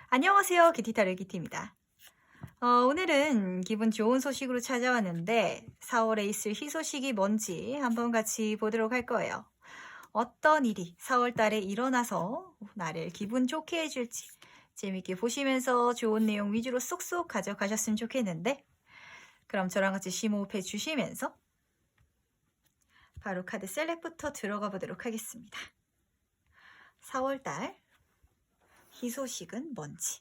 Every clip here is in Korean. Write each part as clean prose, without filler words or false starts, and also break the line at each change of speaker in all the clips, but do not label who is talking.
안녕하세요. 기티타르 기티입니다. 오늘은 기분 좋은 소식으로 찾아왔는데 4월에 있을 희소식이 뭔지 한번 같이 보도록 할 거예요. 어떤 일이 4월 달에 일어나서 나를 기분 좋게 해줄지 재밌게 보시면서 좋은 내용 위주로 쏙쏙 가져가셨으면 좋겠는데, 그럼 저랑 같이 심호흡해 주시면서 바로 카드 셀렉부터 들어가 보도록 하겠습니다. 4월 달 희소식은 뭔지.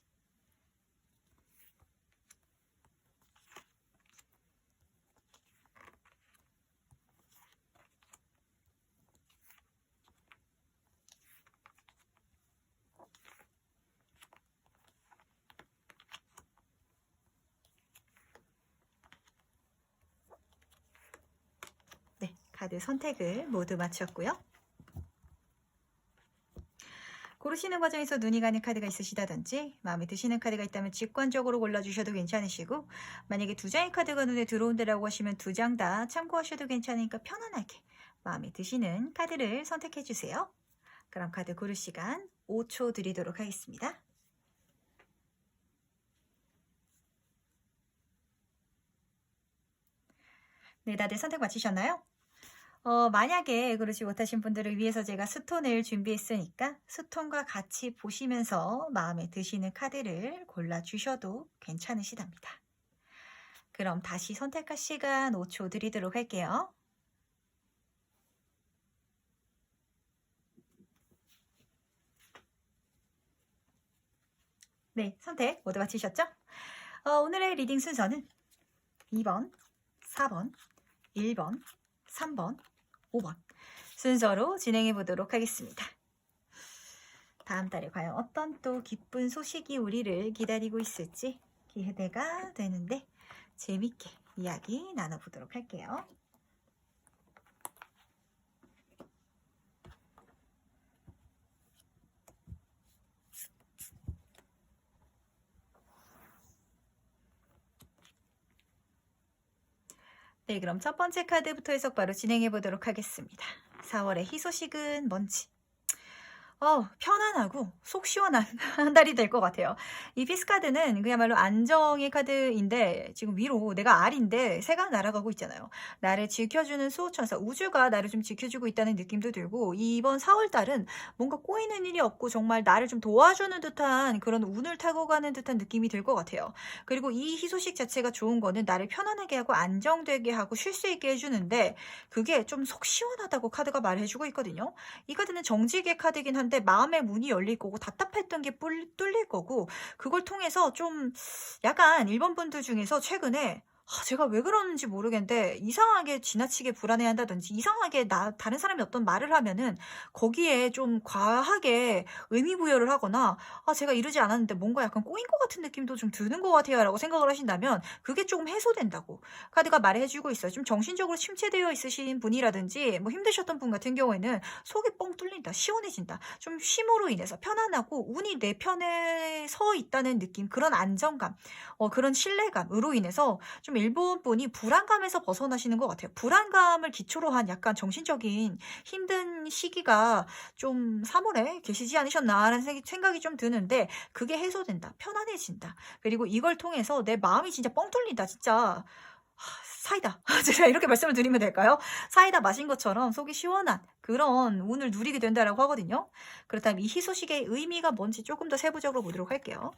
네, 카드 선택을 모두 마쳤고요. 고르시는 과정에서 눈이 가는 카드가 있으시다든지 마음에 드시는 카드가 있다면 직관적으로 골라주셔도 괜찮으시고, 만약에 두 장의 카드가 눈에 들어온다라고 하시면 두 장 다 참고하셔도 괜찮으니까 편안하게 마음에 드시는 카드를 선택해 주세요. 그럼 카드 고를 시간 5초 드리도록 하겠습니다. 네, 다들 선택 마치셨나요? 만약에 그러지 못하신 분들을 위해서 제가 스톤을 준비했으니까 스톤과 같이 보시면서 마음에 드시는 카드를 골라주셔도 괜찮으시답니다. 그럼 다시 선택할 시간 5초 드리도록 할게요. 네, 선택 모두 마치셨죠? 오늘의 리딩 순서는 2번, 4번, 1번, 3번, 5번 순서로 진행해 보도록 하겠습니다. 다음 달에 과연 어떤 또 기쁜 소식이 우리를 기다리고 있을지 기대가 되는데 재밌게 이야기 나눠보도록 할게요. 네, 그럼 첫 번째 카드부터 해석 바로 진행해 보도록 하겠습니다. 4월의 희소식은 뭔지. 편안하고 속 시원한 한 달이 될 것 같아요. 이 피스 카드는 그야말로 안정의 카드인데, 지금 위로 내가 R인데 새가 날아가고 있잖아요. 나를 지켜주는 수호천사, 우주가 나를 좀 지켜주고 있다는 느낌도 들고, 이번 4월 달은 뭔가 꼬이는 일이 없고 정말 나를 좀 도와주는 듯한 그런 운을 타고 가는 듯한 느낌이 들 것 같아요. 그리고 이 희소식 자체가 좋은 거는 나를 편안하게 하고 안정되게 하고 쉴 수 있게 해주는데, 그게 좀 속 시원하다고 카드가 말해주고 있거든요. 이 카드는 정직의 카드긴 한데 마음의 문이 열릴 거고 답답했던 게 뚫릴 거고, 그걸 통해서 좀 약간 일본 분들 중에서 최근에 제가 왜 그러는지 모르겠는데 이상하게 지나치게 불안해한다든지 이상하게 다른 사람이 어떤 말을 하면은 거기에 좀 과하게 의미 부여를 하거나 제가 이러지 않았는데 뭔가 약간 꼬인 것 같은 느낌도 좀 드는 것 같아요 라고 생각을 하신다면 그게 조금 해소된다고 카드가 말해주고 있어요. 좀 정신적으로 침체되어 있으신 분이라든지 뭐 힘드셨던 분 같은 경우에는 속이 뻥 뚫린다, 시원해진다, 좀 쉼으로 인해서 편안하고 운이 내 편에 서 있다는 느낌, 그런 안정감, 그런 신뢰감으로 인해서 좀 일본 분이 불안감에서 벗어나시는 것 같아요. 불안감을 기초로 한 약간 정신적인 힘든 시기가 좀 3월에 계시지 않으셨나라는 생각이 좀 드는데, 그게 해소된다, 편안해진다. 그리고 이걸 통해서 내 마음이 진짜 뻥 뚫린다, 진짜. 사이다. 제가 이렇게 말씀을 드리면 될까요? 사이다 마신 것처럼 속이 시원한 그런 운을 누리게 된다라고 하거든요. 그렇다면 이 희소식의 의미가 뭔지 조금 더 세부적으로 보도록 할게요.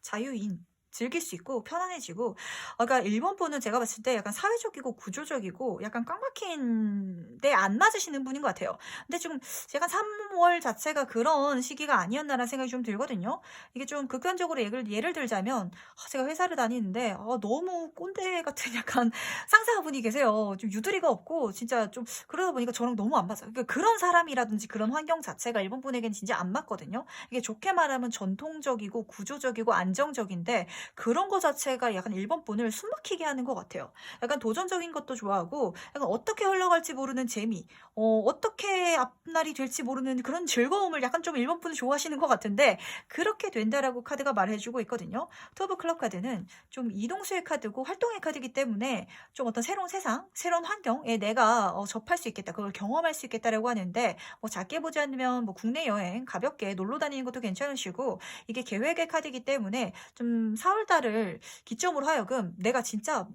자유인. 즐길 수 있고 편안해지고, 그러니까 일본 분은 제가 봤을 때 약간 사회적이고 구조적이고 약간 꽉 막힌 데 안 맞으시는 분인 것 같아요. 근데 좀 약간 3월 자체가 그런 시기가 아니었나라는 생각이 좀 들거든요. 이게 좀 극단적으로 예를 들자면, 제가 회사를 다니는데 너무 꼰대 같은 약간 상사분이 계세요. 좀 유두리가 없고 진짜 좀 그러다 보니까 저랑 너무 안 맞아요. 그러니까 그런 사람이라든지 그런 환경 자체가 일본 분에게는 진짜 안 맞거든요. 이게 좋게 말하면 전통적이고 구조적이고 안정적인데, 그런 거 자체가 약간 1번 분을 숨막히게 하는 것 같아요. 약간 도전적인 것도 좋아하고 약간 어떻게 흘러갈지 모르는 재미, 어떻게 앞날이 될지 모르는 그런 즐거움을 약간 좀 1번 분은 좋아하시는 것 같은데 그렇게 된다라고 카드가 말해 주고 있거든요. 투 오브 클럽 카드는 좀 이동수의 카드고 활동의 카드이기 때문에 좀 어떤 새로운 세상, 새로운 환경에 내가 접할 수 있겠다. 그걸 경험할 수 있겠다라고 하는데 뭐 작게 보지 않으면 뭐 국내 여행 가볍게 놀러 다니는 것도 괜찮으시고 이게 계획의 카드이기 때문에 좀 4월 달을 기점으로 하여금 내가 진짜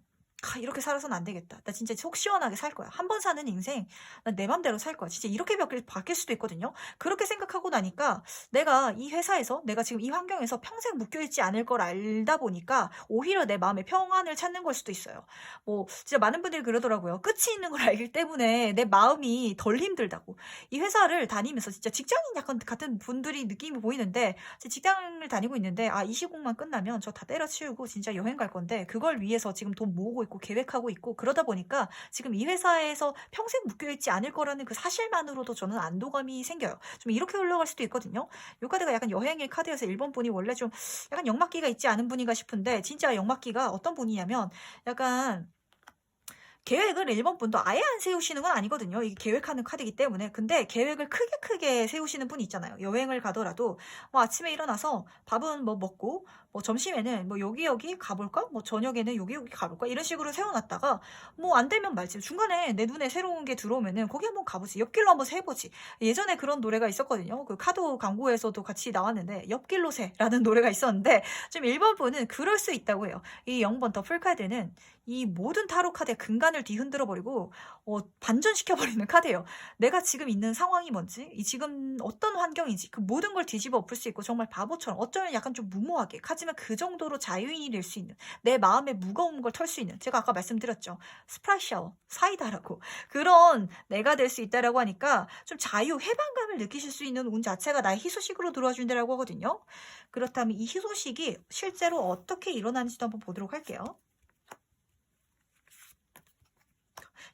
이렇게 살아서는 안 되겠다. 나 진짜 속 시원하게 살 거야. 한 번 사는 인생, 난 내 맘대로 살 거야. 진짜 이렇게 바뀔 수도 있거든요. 그렇게 생각하고 나니까 내가 이 회사에서, 내가 지금 이 환경에서 평생 묶여있지 않을 걸 알다 보니까 오히려 내 마음의 평안을 찾는 걸 수도 있어요. 뭐, 진짜 많은 분들이 그러더라고요. 끝이 있는 걸 알기 때문에 내 마음이 덜 힘들다고. 이 회사를 다니면서 진짜 직장인 약간 같은 분들이 느낌이 보이는데, 직장을 다니고 있는데, 이 시국만 끝나면 저 다 때려치우고 진짜 여행 갈 건데, 그걸 위해서 지금 돈 모으고 있고 계획하고 있고 그러다 보니까 지금 이 회사에서 평생 묶여있지 않을 거라는 그 사실만으로도 저는 안도감이 생겨요. 좀 이렇게 흘러갈 수도 있거든요. 이 카드가 약간 여행의 카드여서 1번 분이 원래 좀 약간 역맞기가 있지 않은 분인가 싶은데 진짜 역맞기가 어떤 분이냐면 약간 계획을 1번 분도 아예 안 세우시는 건 아니거든요. 이게 계획하는 카드이기 때문에. 근데 계획을 크게 세우시는 분이 있잖아요. 여행을 가더라도 뭐 아침에 일어나서 밥은 뭐 먹고 뭐 점심에는 뭐 여기 가볼까? 뭐 저녁에는 여기 가볼까? 이런 식으로 세워놨다가 뭐 안 되면 말지. 중간에 내 눈에 새로운 게 들어오면은 거기 한번 가보지. 옆길로 한번 세보지. 예전에 그런 노래가 있었거든요. 그 카드 광고에서도 같이 나왔는데 옆길로 세라는 노래가 있었는데 좀 1번 분은 그럴 수 있다고 해요. 이 0번 더 풀카드는 이 모든 타로 카드의 근간을 뒤흔들어 버리고 반전시켜 버리는 카드예요. 내가 지금 있는 상황이 뭔지, 이 지금 어떤 환경인지 그 모든 걸 뒤집어 엎을 수 있고 정말 바보처럼 어쩌면 약간 좀 무모하게 하지만 그 정도로 자유인이 될 수 있는 내 마음의 무거운 걸 털 수 있는 제가 아까 말씀드렸죠. 스프라이트 샤워, 사이다라고 그런 내가 될 수 있다라고 하니까 좀 자유, 해방감을 느끼실 수 있는 운 자체가 나의 희소식으로 들어와 준다라고 하거든요. 그렇다면 이 희소식이 실제로 어떻게 일어나는지도 한번 보도록 할게요.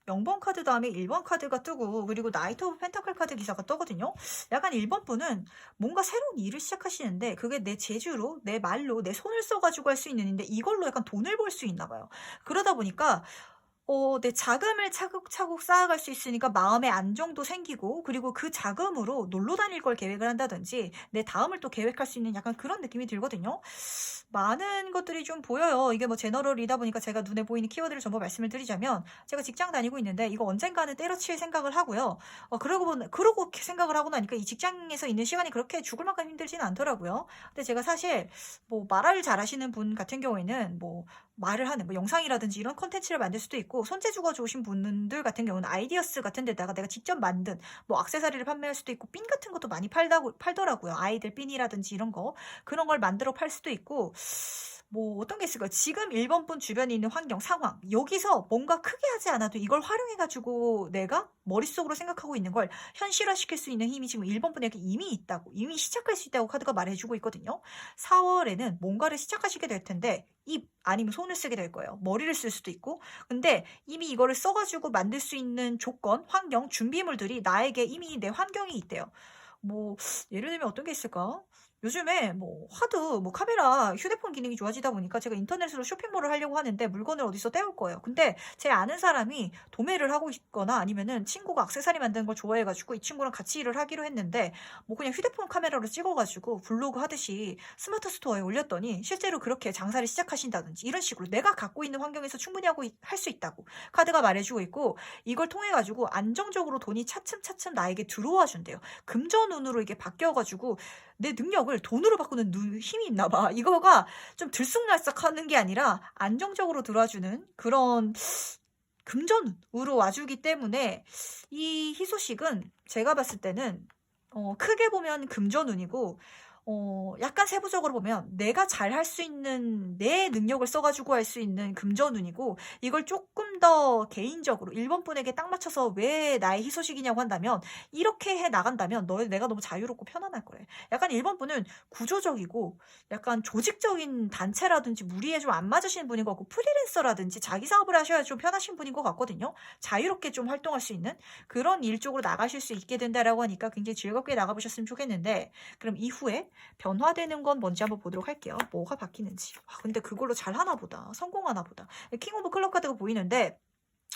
0번 카드 다음에 1번 카드가 뜨고 그리고 나이트 오브 펜타클 카드 기사가 떠거든요. 약간 1번 분은 뭔가 새로운 일을 시작하시는데 그게 내 재주로 내 말로 내 손을 써가지고 할 수 있는 일인데 이걸로 약간 돈을 벌 수 있나 봐요. 그러다 보니까 내 자금을 차곡차곡 쌓아갈 수 있으니까 마음의 안정도 생기고 그리고 그 자금으로 놀러 다닐 걸 계획을 한다든지 내 다음을 또 계획할 수 있는 약간 그런 느낌이 들거든요. 많은 것들이 좀 보여요. 이게 뭐 제너럴이다 보니까 제가 눈에 보이는 키워드를 전부 말씀을 드리자면 제가 직장 다니고 있는데 이거 언젠가는 때려칠 생각을 하고요. 그러고 생각을 하고 나니까 이 직장에서 있는 시간이 그렇게 죽을 만큼 힘들지는 않더라고요. 근데 제가 사실 뭐 말을 잘하시는 분 같은 경우에는 뭐 말을 하는 뭐 영상이라든지 이런 콘텐츠를 만들 수도 있고 손재주가 좋으신 분들 같은 경우는 아이디어스 같은 데다가 내가 직접 만든 뭐 액세서리를 판매할 수도 있고 핀 같은 것도 많이 팔더라고요. 아이들 핀이라든지 이런 거 그런 걸 만들어 팔 수도 있고 뭐 어떤 게 있을까요? 지금 1번 분 주변에 있는 환경, 상황 여기서 뭔가 크게 하지 않아도 이걸 활용해가지고 내가 머릿속으로 생각하고 있는 걸 현실화시킬 수 있는 힘이 지금 1번 분에게 이미 있다고 이미 시작할 수 있다고 카드가 말해주고 있거든요. 4월에는 뭔가를 시작하시게 될 텐데 입 아니면 손을 쓰게 될 거예요. 머리를 쓸 수도 있고 근데 이미 이거를 써가지고 만들 수 있는 조건, 환경, 준비물들이 나에게 이미 내 환경이 있대요. 뭐 예를 들면 어떤 게 있을까? 요즘에 뭐 하도 뭐 카메라 휴대폰 기능이 좋아지다 보니까 제가 인터넷으로 쇼핑몰을 하려고 하는데 물건을 어디서 떼올 거예요. 근데 제 아는 사람이 도매를 하고 있거나 아니면은 친구가 액세서리 만드는 걸 좋아해가지고 이 친구랑 같이 일을 하기로 했는데 뭐 그냥 휴대폰 카메라로 찍어가지고 블로그 하듯이 스마트 스토어에 올렸더니 실제로 그렇게 장사를 시작하신다든지 이런 식으로 내가 갖고 있는 환경에서 충분히 할 수 있다고 카드가 말해주고 있고 이걸 통해 가지고 안정적으로 돈이 차츰차츰 나에게 들어와 준대요. 금전운으로 이게 바뀌어가지고 내 능력을 돈으로 바꾸는 힘이 있나 봐. 이거가 좀 들쑥날쑥하는 게 아니라 안정적으로 들어와주는 그런 금전으로 와주기 때문에 이 희소식은 제가 봤을 때는 크게 보면 금전운이고 약간 세부적으로 보면 내가 잘 할 수 있는 내 능력을 써가지고 할 수 있는 금전운이고 이걸 조금 더 개인적으로 1번 분에게 딱 맞춰서 왜 나의 희소식이냐고 한다면 이렇게 해 나간다면 내가 너무 자유롭고 편안할 거래. 약간 1번 분은 구조적이고 약간 조직적인 단체라든지 무리에 좀 안 맞으시는 분인 것 같고 프리랜서라든지 자기 사업을 하셔야 좀 편하신 분인 것 같거든요. 자유롭게 좀 활동할 수 있는 그런 일 쪽으로 나가실 수 있게 된다라고 하니까 굉장히 즐겁게 나가보셨으면 좋겠는데 그럼 이후에 변화되는 건 뭔지 한번 보도록 할게요. 뭐가 바뀌는지. 근데 그걸로 잘하나 보다. 성공하나 보다. 킹 오브 클럽 카드가 보이는데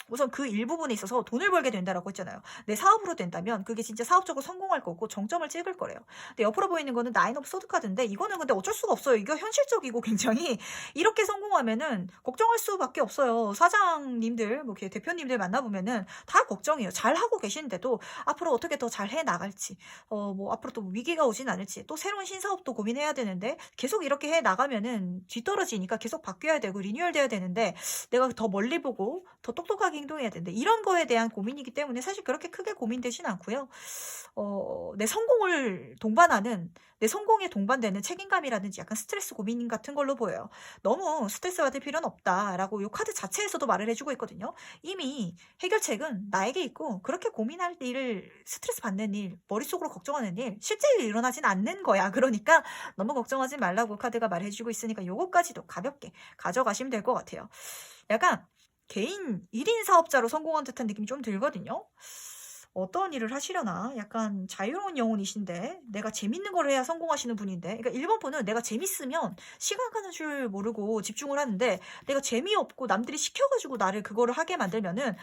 우선 그 일부분에 있어서 돈을 벌게 된다라고 했잖아요. 내 사업으로 된다면 그게 진짜 사업적으로 성공할 거고 정점을 찍을 거래요. 근데 옆으로 보이는 거는 나인 오브 소드 카드인데 이거는 근데 어쩔 수가 없어요. 이거 현실적이고 굉장히 이렇게 성공하면은 걱정할 수밖에 없어요. 사장님들, 뭐 이렇게 대표님들 만나보면은 다 걱정이에요. 잘하고 계신데도 앞으로 어떻게 더 잘 해 나갈지, 뭐 앞으로 또 위기가 오진 않을지, 또 새로운 신사업도 고민해야 되는데 계속 이렇게 해 나가면은 뒤떨어지니까 계속 바뀌어야 되고 리뉴얼 돼야 되는데 내가 더 멀리 보고 더 똑똑하게 행동해야 되는데 이런 거에 대한 고민이기 때문에 사실 그렇게 크게 고민되진 않고요. 내 성공을 동반하는 내 성공에 동반되는 책임감이라든지 약간 스트레스 고민 같은 걸로 보여요. 너무 스트레스 받을 필요는 없다라고 이 카드 자체에서도 말을 해주고 있거든요. 이미 해결책은 나에게 있고 그렇게 고민할 일을 스트레스 받는 일, 머릿속으로 걱정하는 일 실제로 일어나진 않는 거야. 그러니까 너무 걱정하지 말라고 카드가 말해주고 있으니까 요거까지도 가볍게 가져가시면 될 것 같아요. 약간 개인 1인 사업자로 성공한 듯한 느낌이 좀 들거든요. 어떤 일을 하시려나? 약간 자유로운 영혼이신데 내가 재밌는 걸 해야 성공하시는 분인데 그러니까 1번 분은 내가 재밌으면 시간 가는 줄 모르고 집중을 하는데 내가 재미없고 남들이 시켜가지고 나를 그거를 하게 만들면은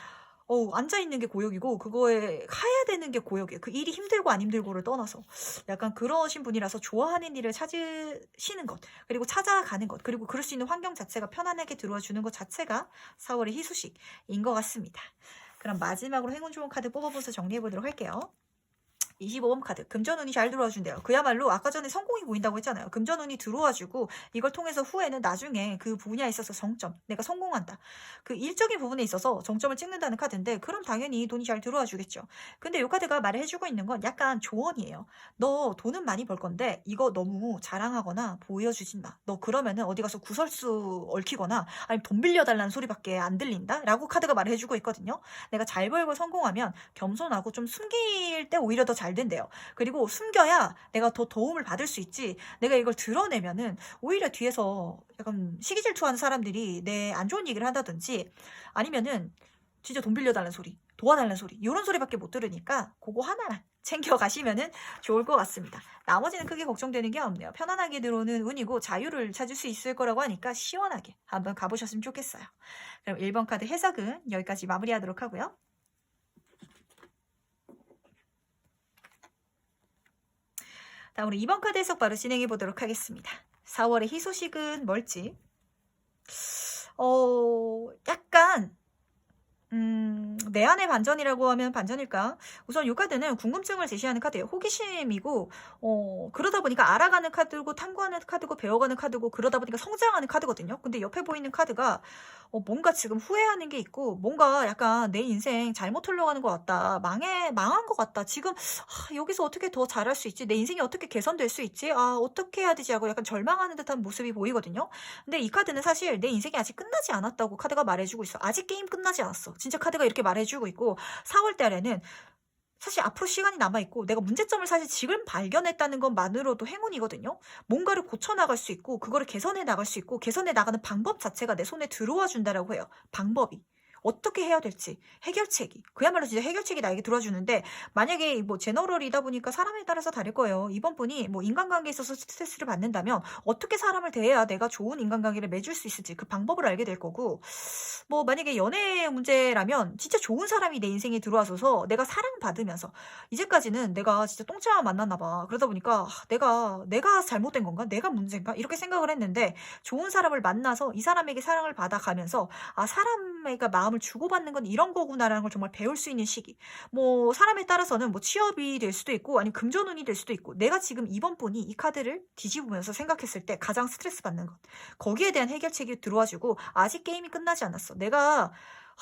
앉아있는 게 고역이고 그거에 해야 되는 게 고역이에요. 그 일이 힘들고 안 힘들고를 떠나서 약간 그러신 분이라서 좋아하는 일을 찾으시는 것 그리고 찾아가는 것 그리고 그럴 수 있는 환경 자체가 편안하게 들어와 주는 것 자체가 4월의 희소식인 것 같습니다. 그럼 마지막으로 행운 좋은 카드 뽑아보면서 정리해 보도록 할게요. 25번 카드 금전운이 잘 들어와준대요. 그야말로 아까 전에 성공이 보인다고 했잖아요. 금전운이 들어와주고 이걸 통해서 후에는 나중에 그 분야에 있어서 정점 내가 성공한다. 그 일적인 부분에 있어서 정점을 찍는다는 카드인데 그럼 당연히 돈이 잘 들어와주겠죠. 근데 이 카드가 말을 해주고 있는 건 약간 조언이에요. 너 돈은 많이 벌 건데 이거 너무 자랑하거나 보여주진 마. 너 그러면은 어디 가서 구설수 얽히거나 아니면 돈 빌려달라는 소리밖에 안 들린다 라고 카드가 말을 해주고 있거든요. 내가 잘 벌고 성공하면 겸손하고 좀 숨길 때 오히려 더 잘 된대요. 그리고 숨겨야 내가 더 도움을 받을 수 있지. 내가 이걸 드러내면은 오히려 뒤에서 약간 시기 질투하는 사람들이 내 안 좋은 얘기를 한다든지 아니면은 진짜 돈 빌려달라는 소리, 도와달라는 소리 이런 소리밖에 못 들으니까 그거 하나만 챙겨가시면은 좋을 것 같습니다. 나머지는 크게 걱정되는 게 없네요. 편안하게 들어오는 운이고 자유를 찾을 수 있을 거라고 하니까 시원하게 한번 가보셨으면 좋겠어요. 그럼 1번 카드 해석은 여기까지 마무리하도록 하고요. 다음으로 2번 카드 해석 바로 진행해 보도록 하겠습니다. 4월의 희소식은 뭘지? 약간 내 안의 반전이라고 하면 반전일까? 우선 이 카드는 궁금증을 제시하는 카드예요. 호기심이고 그러다 보니까 알아가는 카드고 탐구하는 카드고 배워가는 카드고 그러다 보니까 성장하는 카드거든요. 근데 옆에 보이는 카드가 뭔가 지금 후회하는 게 있고 뭔가 약간 내 인생 잘못 흘러가는 것 같다. 망한 것 같다. 지금 여기서 어떻게 더 잘할 수 있지? 내 인생이 어떻게 개선될 수 있지? 어떻게 해야 되지? 하고 약간 절망하는 듯한 모습이 보이거든요. 근데 이 카드는 사실 내 인생이 아직 끝나지 않았다고 카드가 말해주고 있어. 아직 게임 끝나지 않았어. 진짜 카드가 이렇게 말해주고 있고 4월 달에는 사실 앞으로 시간이 남아있고 내가 문제점을 사실 지금 발견했다는 것만으로도 행운이거든요. 뭔가를 고쳐나갈 수 있고 그거를 개선해 나갈 수 있고 개선해 나가는 방법 자체가 내 손에 들어와 준다라고 해요. 방법이. 어떻게 해야 될지 해결책이 그야말로 진짜 해결책이 나에게 들어주는데 만약에 뭐 제너럴이다 보니까 사람에 따라서 다를 거예요. 이번 분이 뭐 인간관계에 있어서 스트레스를 받는다면 어떻게 사람을 대해야 내가 좋은 인간관계를 맺을 수 있을지 그 방법을 알게 될 거고 뭐 만약에 연애 문제라면 진짜 좋은 사람이 내 인생에 들어와서 내가 사랑받으면서 이제까지는 내가 진짜 똥차만 만났나 봐. 그러다 보니까 내가 잘못된 건가? 내가 문제인가? 이렇게 생각을 했는데 좋은 사람을 만나서 이 사람에게 사랑을 받아가면서 사람에게 마음을 주고받는 건 이런 거구나라는 걸 정말 배울 수 있는 시기. 뭐 사람에 따라서는 뭐 취업이 될 수도 있고 아니면 금전운이 될 수도 있고 내가 지금 이번 분이 이 카드를 뒤집으면서 생각했을 때 가장 스트레스 받는 것. 거기에 대한 해결책이 들어와주고 아직 게임이 끝나지 않았어. 내가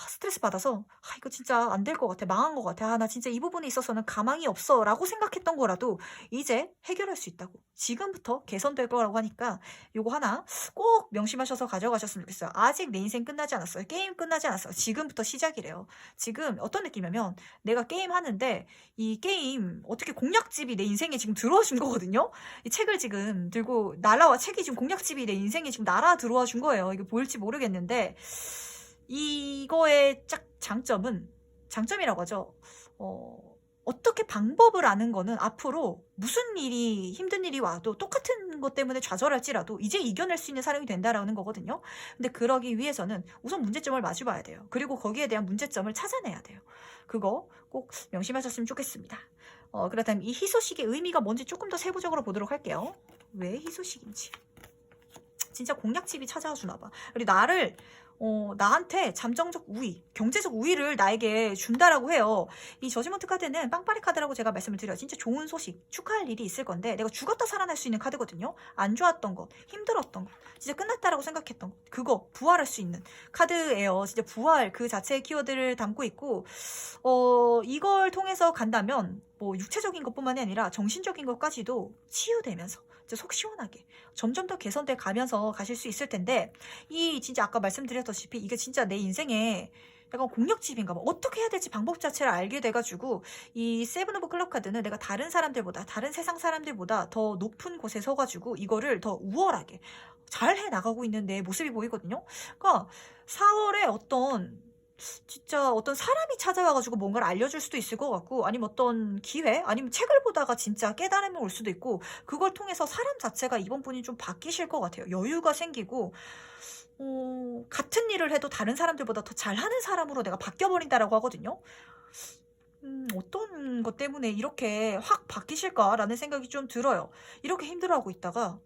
스트레스 받아서 이거 진짜 안 될 것 같아. 망한 것 같아. 나 진짜 이 부분에 있어서는 가망이 없어 라고 생각했던 거라도 이제 해결할 수 있다고. 지금부터 개선될 거라고 하니까 요거 하나 꼭 명심하셔서 가져가셨으면 좋겠어요. 아직 내 인생 끝나지 않았어요. 게임 끝나지 않았어요. 지금부터 시작이래요. 지금 어떤 느낌이냐면 내가 게임 하는데 이 게임 어떻게 공략집이 내 인생에 지금 들어와 준 거거든요. 이 책을 지금 들고 책이 지금 공략집이 내 인생에 지금 날아 들어와 준 거예요. 이게 보일지 모르겠는데 이거의 장점이라고 하죠. 어떻게 방법을 아는 거는 앞으로 무슨 일이 힘든 일이 와도 똑같은 것 때문에 좌절할지라도 이제 이겨낼 수 있는 사람이 된다라는 거거든요. 근데 그러기 위해서는 우선 문제점을 마주 봐야 돼요. 그리고 거기에 대한 문제점을 찾아내야 돼요. 그거 꼭 명심하셨으면 좋겠습니다. 그렇다면 이 희소식의 의미가 뭔지 조금 더 세부적으로 보도록 할게요. 왜 희소식인지. 진짜 공략집이 찾아와 주나 봐. 그리고 나한테 잠정적 우위, 경제적 우위를 나에게 준다라고 해요. 이 저지먼트 카드는 빵빠레 카드라고 제가 말씀을 드려요. 진짜 좋은 소식, 축하할 일이 있을 건데 내가 죽었다 살아날 수 있는 카드거든요. 안 좋았던 것, 힘들었던 것, 진짜 끝났다라고 생각했던 것, 그거 부활할 수 있는 카드예요. 진짜 부활 그 자체의 키워드를 담고 있고 이걸 통해서 간다면 뭐 육체적인 것뿐만이 아니라 정신적인 것까지도 치유되면서 속 시원하게 점점 더 개선돼 가면서 가실 수 있을 텐데, 이 진짜 아까 말씀드렸다시피 이게 진짜 내 인생에 약간 공략집인가 봐. 어떻게 해야 될지 방법 자체를 알게 돼가지고 이 세븐 오브 클럽 카드는 내가 다른 사람들보다, 다른 세상 사람들보다 더 높은 곳에 서가지고 이거를 더 우월하게 잘 해나가고 있는 내 모습이 보이거든요. 그러니까 4월에 진짜 어떤 사람이 찾아와가지고 뭔가를 알려줄 수도 있을 것 같고, 아니면 어떤 기회, 아니면 책을 보다가 진짜 깨달음이 올 수도 있고, 그걸 통해서 사람 자체가 이번 분이 좀 바뀌실 것 같아요. 여유가 생기고, 같은 일을 해도 다른 사람들보다 더 잘하는 사람으로 내가 바뀌어버린다라고 하거든요. 어떤 것 때문에 이렇게 확 바뀌실까라는 생각이 좀 들어요. 이렇게 힘들어하고 있다가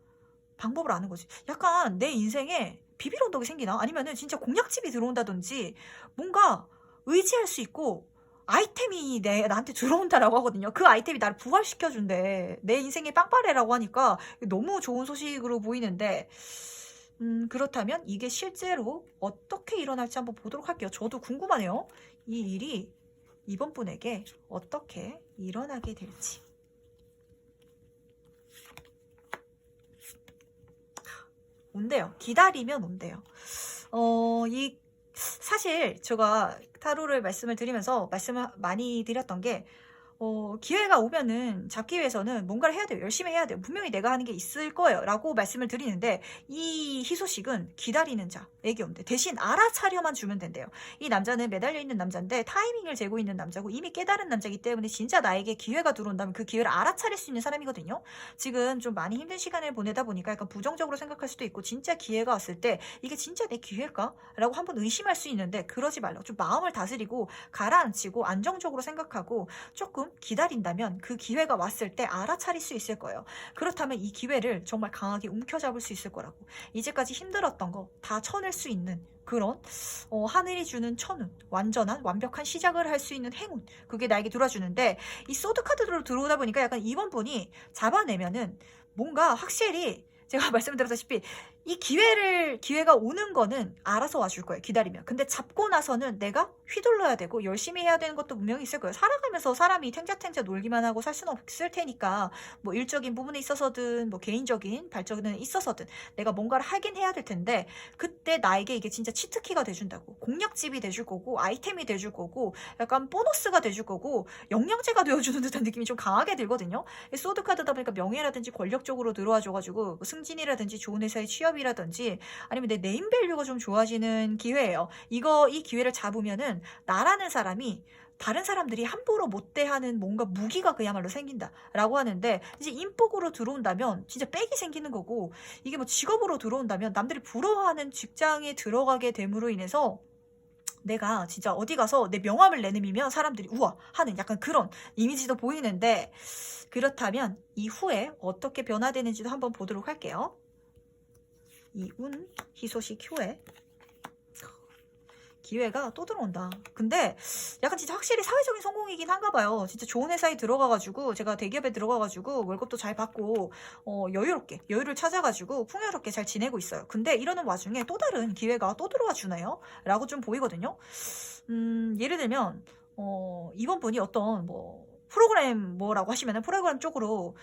방법을 아는 거지. 약간 내 인생에 비빌 언덕이 생기나? 아니면은 진짜 공략집이 들어온다든지 뭔가 의지할 수 있고 아이템이 나한테 들어온다라고 하거든요. 그 아이템이 나를 부활시켜준대. 내 인생의 빵빠레라고 하니까 너무 좋은 소식으로 보이는데, 그렇다면 이게 실제로 어떻게 일어날지 한번 보도록 할게요. 저도 궁금하네요. 이 일이 이번 분에게 어떻게 일어나게 될지. 온대요. 기다리면 온대요. 사실 제가 타로를 말씀을 드리면서 말씀을 많이 드렸던 게, 기회가 오면은 잡기 위해서는 뭔가를 해야 돼요. 열심히 해야 돼요. 분명히 내가 하는 게 있을 거예요. 라고 말씀을 드리는데, 이 희소식은 기다리는 자에게 온대. 대신 알아차려만 주면 된대요. 이 남자는 매달려 있는 남자인데 타이밍을 재고 있는 남자고 이미 깨달은 남자이기 때문에 진짜 나에게 기회가 들어온다면 그 기회를 알아차릴 수 있는 사람이거든요. 지금 좀 많이 힘든 시간을 보내다 보니까 약간 부정적으로 생각할 수도 있고, 진짜 기회가 왔을 때 이게 진짜 내 기회일까? 라고 한번 의심할 수 있는데, 그러지 말라고. 좀 마음을 다스리고 가라앉히고 안정적으로 생각하고 조금 기다린다면 그 기회가 왔을 때 알아차릴 수 있을 거예요. 그렇다면 이 기회를 정말 강하게 움켜잡을 수 있을 거라고. 이제까지 힘들었던 거 다 쳐낼 수 있는 그런 하늘이 주는 천운, 완전한 완벽한 시작을 할 수 있는 행운, 그게 나에게 들어주는데, 이 소드 카드로 들어오다 보니까 약간 이번 분이 잡아내면은 뭔가 확실히 제가 말씀드렸다시피 이 기회가 오는 거는 알아서 와줄 거예요. 기다리면. 근데 잡고 나서는 내가 휘둘러야 되고 열심히 해야 되는 것도 분명히 있을 거예요. 살아가면서 사람이 탱자탱자 놀기만 하고 살 수는 없을 테니까, 뭐 일적인 부분에 있어서든 뭐 개인적인 발전에 있어서든 내가 뭔가를 하긴 해야 될 텐데, 그때 나에게 이게 진짜 치트키가 돼준다고. 공략집이 돼줄 거고, 아이템이 돼줄 거고, 약간 보너스가 돼줄 거고, 영양제가 되어주는 듯한 느낌이 좀 강하게 들거든요. 소드 카드다 보니까 명예라든지 권력 쪽으로 들어와줘가지고 뭐 승진이라든지 좋은 회사에 취업이라든지 아니면 내 네임밸류가 좀 좋아지는 기회예요. 이 기회를 잡으면은 나라는 사람이 다른 사람들이 함부로 못 대하는 뭔가 무기가 그야말로 생긴다라고 하는데, 이제 인복으로 들어온다면 진짜 빽이 생기는 거고, 이게 뭐 직업으로 들어온다면 남들이 부러워하는 직장에 들어가게 됨으로 인해서 내가 진짜 어디 가서 내 명함을 내놓으면 사람들이 우와 하는 약간 그런 이미지도 보이는데, 그렇다면 이후에 어떻게 변화되는지도 한번 보도록 할게요. 이 운 희소식 후에 기회가 또 들어온다. 근데 약간 진짜 확실히 사회적인 성공이긴 한가 봐요. 진짜 좋은 회사에 들어가가지고, 제가 대기업에 들어가가지고 월급도 잘 받고 여유를 찾아가지고 풍요롭게 잘 지내고 있어요. 근데 이러는 와중에 또 다른 기회가 또 들어와 주나요? 라고 좀 보이거든요. 예를 들면 이번 분이 어떤 프로그램 뭐라고 하시면은 프로그램 쪽으로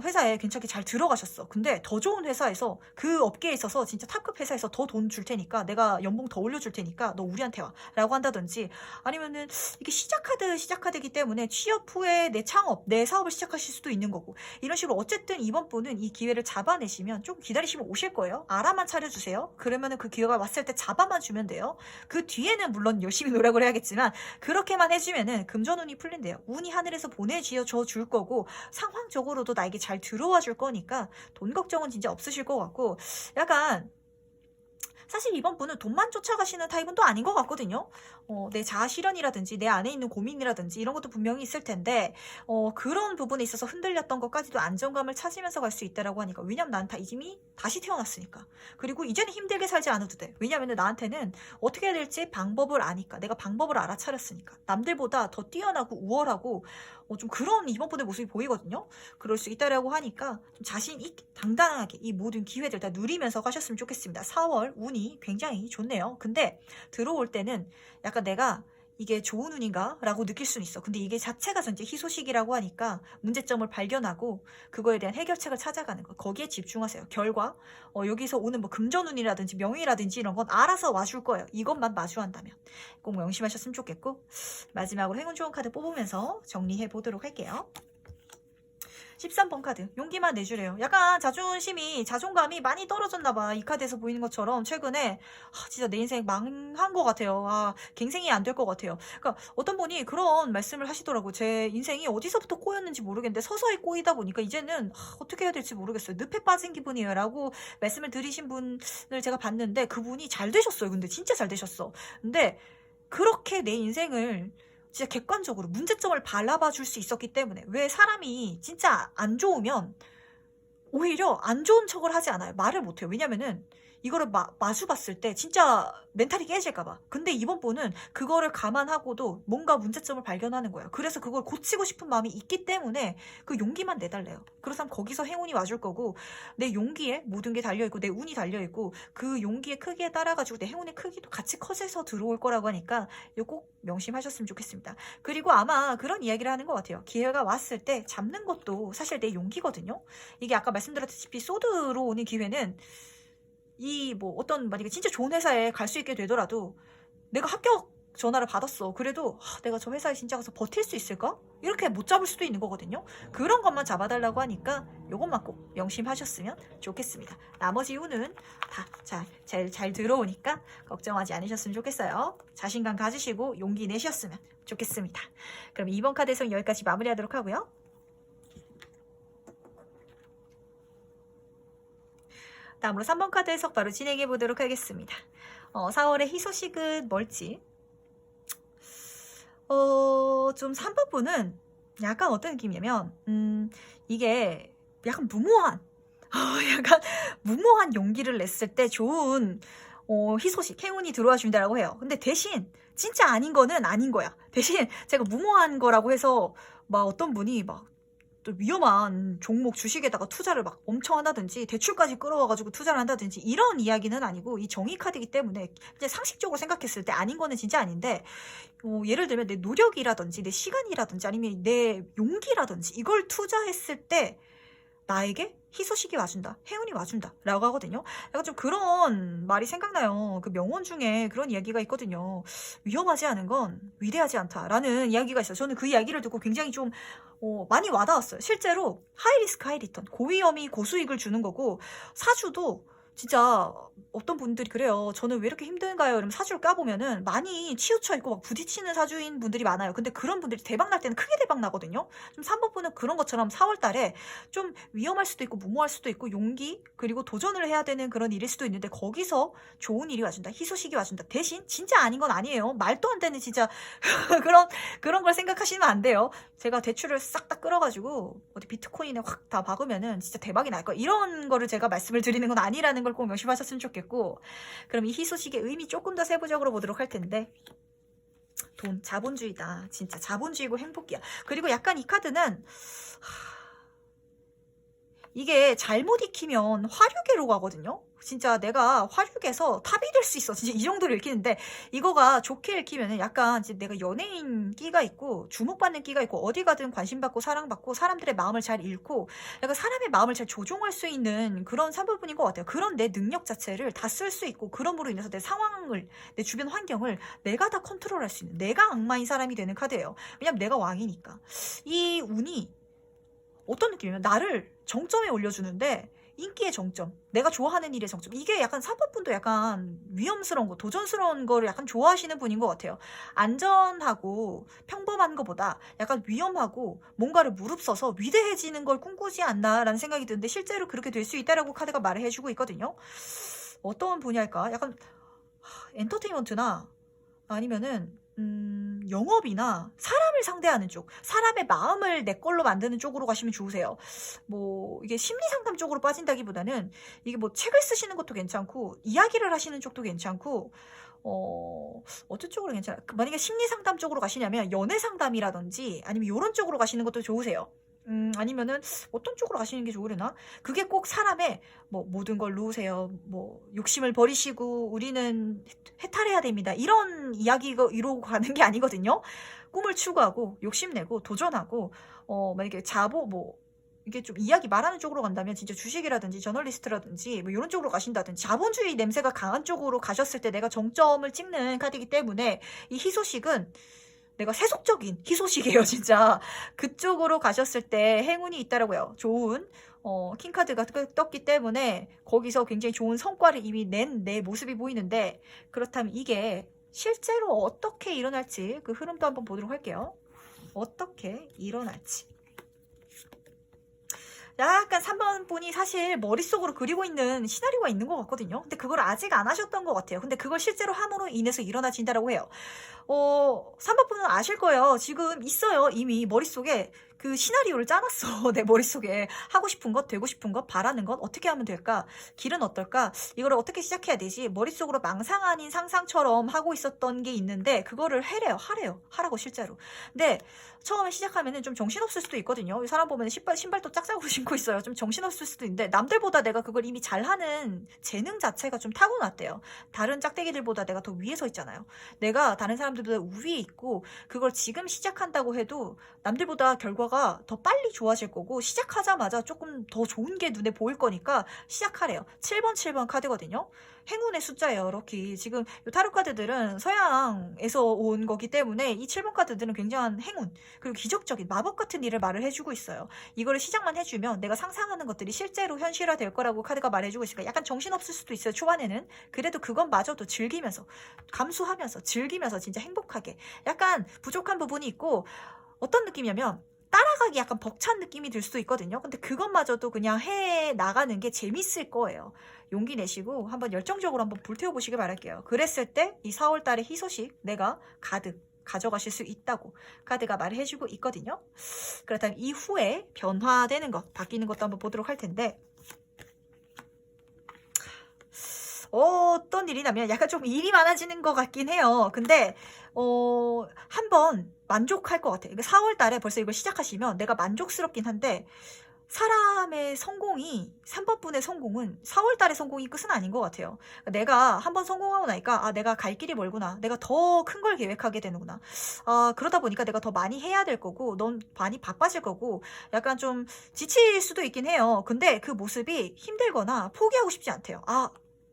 회사에 괜찮게 잘 들어가셨어. 근데 더 좋은 회사에서, 그 업계에 있어서 진짜 탑급 회사에서 더 돈 줄 테니까, 내가 연봉 더 올려줄 테니까 너 우리한테 와 라고 한다든지, 아니면은 이게 시작카드이기 때문에 취업 후에 내 창업, 내 사업을 시작하실 수도 있는 거고, 이런 식으로 어쨌든 이번 분은 이 기회를 잡아내시면 좀 기다리시면 오실 거예요. 알아만 차려주세요. 그러면은 그 기회가 왔을 때 잡아만 주면 돼요. 그 뒤에는 물론 열심히 노력을 해야겠지만 그렇게만 해주면은 금전운이 풀린대요. 운이 하늘에서 보내줘 줄 거고 상황적으로도 나에게 잘 들어와 줄 거니까 돈 걱정은 진짜 없으실 것 같고, 약간 사실 이번 분은 돈만 쫓아가시는 타입은 또 아닌 것 같거든요. 내 자아 실현이라든지 내 안에 있는 고민이라든지 이런 것도 분명히 있을 텐데, 그런 부분에 있어서 흔들렸던 것까지도 안정감을 찾으면서 갈 수 있다라고 하니까, 왜냐면 난 다 이미 다시 태어났으니까. 그리고 이제는 힘들게 살지 않아도 돼. 왜냐면 나한테는 어떻게 해야 될지 방법을 아니까. 내가 방법을 알아차렸으니까. 남들보다 더 뛰어나고 우월하고 좀 그런 이번 분의 모습이 보이거든요. 그럴 수 있다라고 하니까 좀 자신 있게 당당하게 이 모든 기회들 다 누리면서 가셨으면 좋겠습니다. 4월 운이 굉장히 좋네요. 근데 들어올 때는 약간 내가 이게 좋은 운인가? 라고 느낄 수는 있어. 근데 이게 자체가 전제 희소식이라고 하니까 문제점을 발견하고 그거에 대한 해결책을 찾아가는 거. 거기에 집중하세요. 결과, 여기서 오는 뭐 금전운이라든지 명의라든지 이런 건 알아서 와줄 거예요. 이것만 마주한다면. 꼭 명심하셨으면 좋겠고, 마지막으로 행운 좋은 카드 뽑으면서 정리해 보도록 할게요. 13번 카드, 용기만 내주래요. 약간 자존감이 많이 떨어졌나봐. 이 카드에서 보이는 것처럼 최근에 진짜 내 인생 망한 것 같아요. 갱생이 안 될 것 같아요. 그러니까 어떤 분이 그런 말씀을 하시더라고. 제 인생이 어디서부터 꼬였는지 모르겠는데 서서히 꼬이다 보니까 이제는 어떻게 해야 될지 모르겠어요. 늪에 빠진 기분이에요. 라고 말씀을 드리신 분을 제가 봤는데, 그분이 잘 되셨어요. 근데 진짜 잘 되셨어. 근데 그렇게 내 인생을 진짜 객관적으로 문제점을 바라봐 줄 수 있었기 때문에, 왜 사람이 진짜 안 좋으면 오히려 안 좋은 척을 하지 않아요. 말을 못해요. 왜냐면은 이거를 마주 봤을 때 진짜 멘탈이 깨질까봐. 근데 이번 분은 그거를 감안하고도 뭔가 문제점을 발견하는 거예요. 그래서 그걸 고치고 싶은 마음이 있기 때문에 그 용기만 내달래요. 그래서 거기서 행운이 와줄 거고, 내 용기에 모든 게 달려있고 내 운이 달려있고 그 용기의 크기에 따라가지고 내 행운의 크기도 같이 커져서 들어올 거라고 하니까 이거 꼭 명심하셨으면 좋겠습니다. 그리고 아마 그런 이야기를 하는 것 같아요. 기회가 왔을 때 잡는 것도 사실 내 용기거든요. 이게 아까 말씀드렸다시피 소드로 오는 기회는 만약에 진짜 좋은 회사에 갈 수 있게 되더라도, 내가 합격 전화를 받았어. 그래도 내가 저 회사에 진짜 가서 버틸 수 있을까? 이렇게 못 잡을 수도 있는 거거든요. 그런 것만 잡아달라고 하니까 요것만 꼭 명심하셨으면 좋겠습니다. 나머지 운은 다 잘 들어오니까 걱정하지 않으셨으면 좋겠어요. 자신감 가지시고 용기 내셨으면 좋겠습니다. 그럼 2번 카드 해석 여기까지 마무리하도록 하고요. 다음으로 3번 카드 해석 바로 진행해 보도록 하겠습니다. 4월의 희소식은 뭘지. 좀 3번 분은 약간 어떤 느낌이냐면, 이게 약간 약간 무모한 용기를 냈을 때 좋은 희소식, 행운이 들어와 준다라고 해요. 근데 대신 진짜 아닌 거는 아닌 거야. 대신 제가 무모한 거라고 해서 어떤 분이 또 위험한 종목 주식에다가 투자를 엄청 한다든지 대출까지 끌어와가지고 투자를 한다든지 이런 이야기는 아니고, 이 정의 카드이기 때문에 이제 상식적으로 생각했을 때 아닌 거는 진짜 아닌데, 예를 들면 내 노력이라든지 내 시간이라든지 아니면 내 용기라든지 이걸 투자했을 때 나에게 희소식이 와준다, 행운이 와준다 라고 하거든요. 약간 좀 그런 말이 생각나요. 그 명언 중에 그런 이야기가 있거든요. 위험하지 않은 건 위대하지 않다 라는 이야기가 있어요. 저는 그 이야기를 듣고 굉장히 좀 많이 와닿았어요. 실제로 하이리스크 하이리턴, 고위험이 고수익을 주는 거고, 사주도 진짜 어떤 분들이 그래요. 저는 왜 이렇게 힘든가요? 이러면 사주를 까보면은 많이 치우쳐 있고 부딪히는 사주인 분들이 많아요. 근데 그런 분들이 대박 날 때는 크게 대박 나거든요. 좀 3번 분은 그런 것처럼 4월 달에 좀 위험할 수도 있고 무모할 수도 있고 용기 그리고 도전을 해야 되는 그런 일일 수도 있는데, 거기서 좋은 일이 와준다, 희소식이 와준다. 대신 진짜 아닌 건 아니에요. 말도 안 되는 진짜 그런 걸 생각하시면 안 돼요. 제가 대출을 싹 다 끌어가지고 어디 비트코인에 확 다 박으면은 진짜 대박이 날 거야. 이런 거를 제가 말씀을 드리는 건 아니라는 걸 꼭 명심하셨으면 좋겠고, 그럼 이 희소식의 의미 조금 더 세부적으로 보도록 할 텐데, 돈, 자본주의다. 진짜 자본주의고 행복이야. 그리고 약간 이 카드는 이게 잘못 익히면 화류계로 가거든요. 진짜 내가 화류계에서 탑이 될 수 있어. 진짜 이 정도로 읽히는데, 이거가 좋게 읽히면은 약간 이제 내가 연예인 끼가 있고 주목받는 끼가 있고 어디 가든 관심받고 사랑받고 사람들의 마음을 잘 읽고 약간 사람의 마음을 잘 조종할 수 있는 그런 3부분인 것 같아요. 그런 내 능력 자체를 다 쓸 수 있고, 그럼으로 인해서 내 상황을, 내 주변 환경을 내가 다 컨트롤할 수 있는, 내가 악마인 사람이 되는 카드예요. 왜냐면 내가 왕이니까. 이 운이 어떤 느낌이냐면 나를 정점에 올려주는데, 인기의 정점, 내가 좋아하는 일의 정점. 이게 약간 3번 분도 약간 위험스러운 거, 도전스러운 거를 약간 좋아하시는 분인 것 같아요. 안전하고 평범한 것보다 약간 위험하고 뭔가를 무릅써서 위대해지는 걸 꿈꾸지 않나라는 생각이 드는데 실제로 그렇게 될 수 있다라고 카드가 말을 해주고 있거든요. 어떤 분야일까? 약간 엔터테인먼트나 아니면은 영업이나 사람을 상대하는 쪽, 사람의 마음을 내 걸로 만드는 쪽으로 가시면 좋으세요. 뭐 이게 심리 상담 쪽으로 빠진다기보다는 이게 뭐 책을 쓰시는 것도 괜찮고 이야기를 하시는 쪽도 괜찮고 어떤 쪽으로 괜찮아? 만약에 심리 상담 쪽으로 가시냐면 연애 상담이라든지 아니면 이런 쪽으로 가시는 것도 좋으세요. 아니면은 어떤 쪽으로 가시는 게 좋으려나? 그게 꼭 사람의 뭐 모든 걸 놓으세요. 뭐 욕심을 버리시고 우리는 해탈해야 됩니다. 이런 이야기가 이러고 가는 게 아니거든요. 꿈을 추구하고 욕심내고 도전하고 만약에 자보 뭐 이게 좀 이야기 말하는 쪽으로 간다면 진짜 주식이라든지 저널리스트라든지 뭐 이런 쪽으로 가신다든지 자본주의 냄새가 강한 쪽으로 가셨을 때 내가 정점을 찍는 카드이기 때문에 이 희소식은 내가 세속적인 희소식이에요, 진짜. 그쪽으로 가셨을 때 행운이 있다라고요. 좋은 킹카드가 떴기 때문에 거기서 굉장히 좋은 성과를 이미 낸 내 모습이 보이는데 그렇다면 이게 실제로 어떻게 일어날지 그 흐름도 한번 보도록 할게요. 어떻게 일어날지. 약간 3번 분이 사실 머릿속으로 그리고 있는 시나리오가 있는 것 같거든요. 근데 그걸 아직 안 하셨던 것 같아요. 근데 그걸 실제로 함으로 인해서 일어나진다라고 해요. 3번 분은 아실 거예요. 지금 있어요. 이미 머릿속에 그 시나리오를 짜놨어. 내 머릿속에 하고 싶은 것, 되고 싶은 것, 바라는 것, 어떻게 하면 될까? 길은 어떨까? 이거를 어떻게 시작해야 되지? 머릿속으로 망상 아닌 상상처럼 하고 있었던 게 있는데 그거를 하래요. 하라고 실제로. 근데 처음에 시작하면은 좀 정신없을 수도 있거든요. 이 사람 보면 신발도 짝짝으로 신고 있어요. 좀 정신없을 수도 있는데 남들보다 내가 그걸 이미 잘하는 재능 자체가 좀 타고났대요. 다른 짝대기들보다 내가 더 위에 서 있잖아요. 내가 다른 사람들보다 우위에 있고 그걸 지금 시작한다고 해도 남들보다 결과가 더 빨리 좋아질 거고 시작하자마자 조금 더 좋은 게 눈에 보일 거니까 시작하래요. 7번 카드거든요. 행운의 숫자예요. 럭키. 지금 이 타로 카드들은 서양에서 온 거기 때문에 이 7번 카드들은 굉장한 행운 그리고 기적적인 마법 같은 일을 말을 해주고 있어요. 이거를 시작만 해주면 내가 상상하는 것들이 실제로 현실화 될 거라고 카드가 말해주고 있으니까 약간 정신없을 수도 있어요. 초반에는. 그래도 그건 마저도 즐기면서 감수하면서 즐기면서 진짜 행복하게 약간 부족한 부분이 있고 어떤 느낌이냐면 따라가기 약간 벅찬 느낌이 들 수도 있거든요. 근데 그것마저도 그냥 해 나가는 게 재밌을 거예요. 용기 내시고 한번 열정적으로 한번 불태워 보시길 바랄게요. 그랬을 때 이 4월 달의 희소식 내가 가득 가져가실 수 있다고 카드가 말을 해주고 있거든요. 그렇다면 이후에 변화되는 것, 바뀌는 것도 한번 보도록 할 텐데 어떤 일이냐면 약간 좀 일이 많아지는 것 같긴 해요. 근데 한번 만족할 것 같아요. 4월 달에 벌써 이걸 시작하시면 내가 만족스럽긴 한데 사람의 성공이 3번 분의 성공은 4월 달의 성공이 끝은 아닌 것 같아요. 내가 한번 성공하고 나니까 내가 갈 길이 멀구나. 내가 더 큰 걸 계획하게 되는구나. 그러다 보니까 내가 더 많이 해야 될 거고 넌 많이 바빠질 거고 약간 좀 지칠 수도 있긴 해요. 근데 그 모습이 힘들거나 포기하고 싶지 않대요.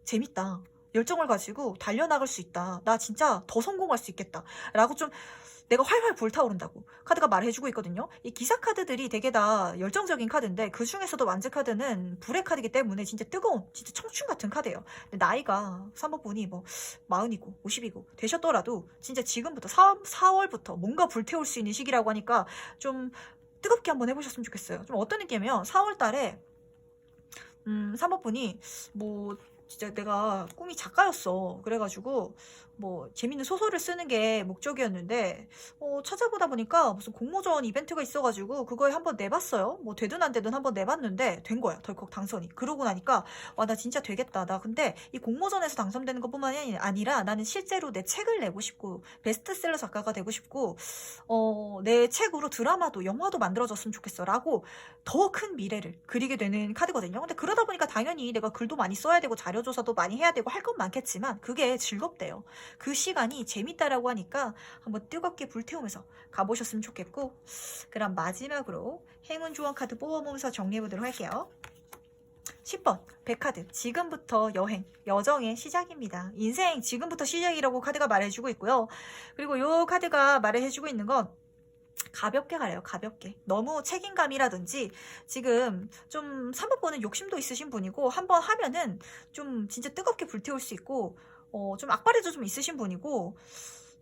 재밌다. 열정을 가지고 달려나갈 수 있다. 나 진짜 더 성공할 수 있겠다. 라고 좀 내가 활활 불타오른다고 카드가 말해주고 있거든요. 이 기사 카드들이 되게 다 열정적인 카드인데 그 중에서도 완즈 카드는 불의 카드이기 때문에 진짜 뜨거운 진짜 청춘 같은 카드예요. 근데 나이가 3번 분이 뭐 40이고 50이고 되셨더라도 진짜 지금부터 4월부터 뭔가 불태울 수 있는 시기라고 하니까 좀 뜨겁게 한번 해보셨으면 좋겠어요. 좀 어떤 느낌이면 4월 달에 3번 분이 뭐 진짜 내가 꿈이 작가였어. 그래가지고 뭐 재밌는 소설을 쓰는 게 목적이었는데 찾아보다 보니까 무슨 공모전 이벤트가 있어가지고 그거에 한번 내봤어요. 뭐 되든 안 되든 한번 내봤는데 된 거야. 덜컥 당선이. 그러고 나니까 와 나 진짜 되겠다. 나 근데 이 공모전에서 당선되는 것뿐만이 아니라 나는 실제로 내 책을 내고 싶고 베스트셀러 작가가 되고 싶고 내 책으로 드라마도 영화도 만들어졌으면 좋겠어 라고 더 큰 미래를 그리게 되는 카드거든요. 근데 그러다 보니까 당연히 내가 글도 많이 써야 되고 자료조사도 많이 해야 되고 할 건 많겠지만 그게 즐겁대요. 그 시간이 재밌다라고 하니까 한번 뜨겁게 불태우면서 가보셨으면 좋겠고 그럼 마지막으로 행운 조언 카드 뽑아보면서 정리해보도록 할게요. 10번 백카드 지금부터 여정의 시작입니다. 인생 지금부터 시작이라고 카드가 말해주고 있고요. 그리고 이 카드가 말해주고 있는 건 가볍게 가래요, 가볍게. 너무 책임감이라든지 지금 좀 3번 분은 욕심도 있으신 분이고 한 번 하면은 좀 진짜 뜨겁게 불태울 수 있고 좀 악바리도 좀 있으신 분이고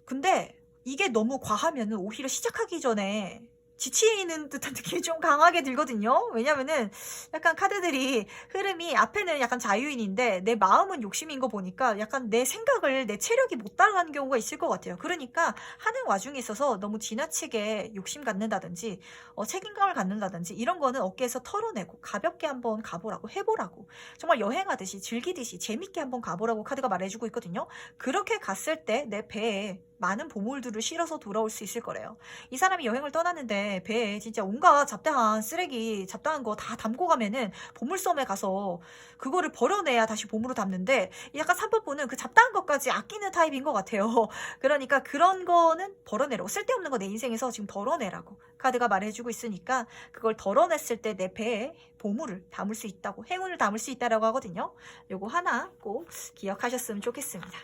근데 이게 너무 과하면은 오히려 시작하기 전에 지치는 듯한 느낌이 좀 강하게 들거든요. 왜냐면은 약간 카드들이 흐름이 앞에는 약간 자유인인데 내 마음은 욕심인 거 보니까 약간 내 생각을 내 체력이 못 따라가는 경우가 있을 것 같아요. 그러니까 하는 와중에 있어서 너무 지나치게 욕심 갖는다든지 책임감을 갖는다든지 이런 거는 어깨에서 털어내고 가볍게 한번 가보라고 해보라고 정말 여행하듯이 즐기듯이 재밌게 한번 가보라고 카드가 말해주고 있거든요. 그렇게 갔을 때 내 배에 많은 보물들을 실어서 돌아올 수 있을 거래요. 이 사람이 여행을 떠났는데 배에 진짜 온갖 잡다한 쓰레기, 잡다한 거 다 담고 가면은 보물섬에 가서 그거를 버려내야 다시 보물로 담는데 약간 3번분은 그 잡다한 것까지 아끼는 타입인 것 같아요. 그러니까 그런 거는 버려내라고. 쓸데없는 거 내 인생에서 지금 덜어내라고 카드가 말해주고 있으니까 그걸 덜어냈을 때 내 배에 보물을 담을 수 있다고, 행운을 담을 수 있다라고 하거든요. 요거 하나 꼭 기억하셨으면 좋겠습니다.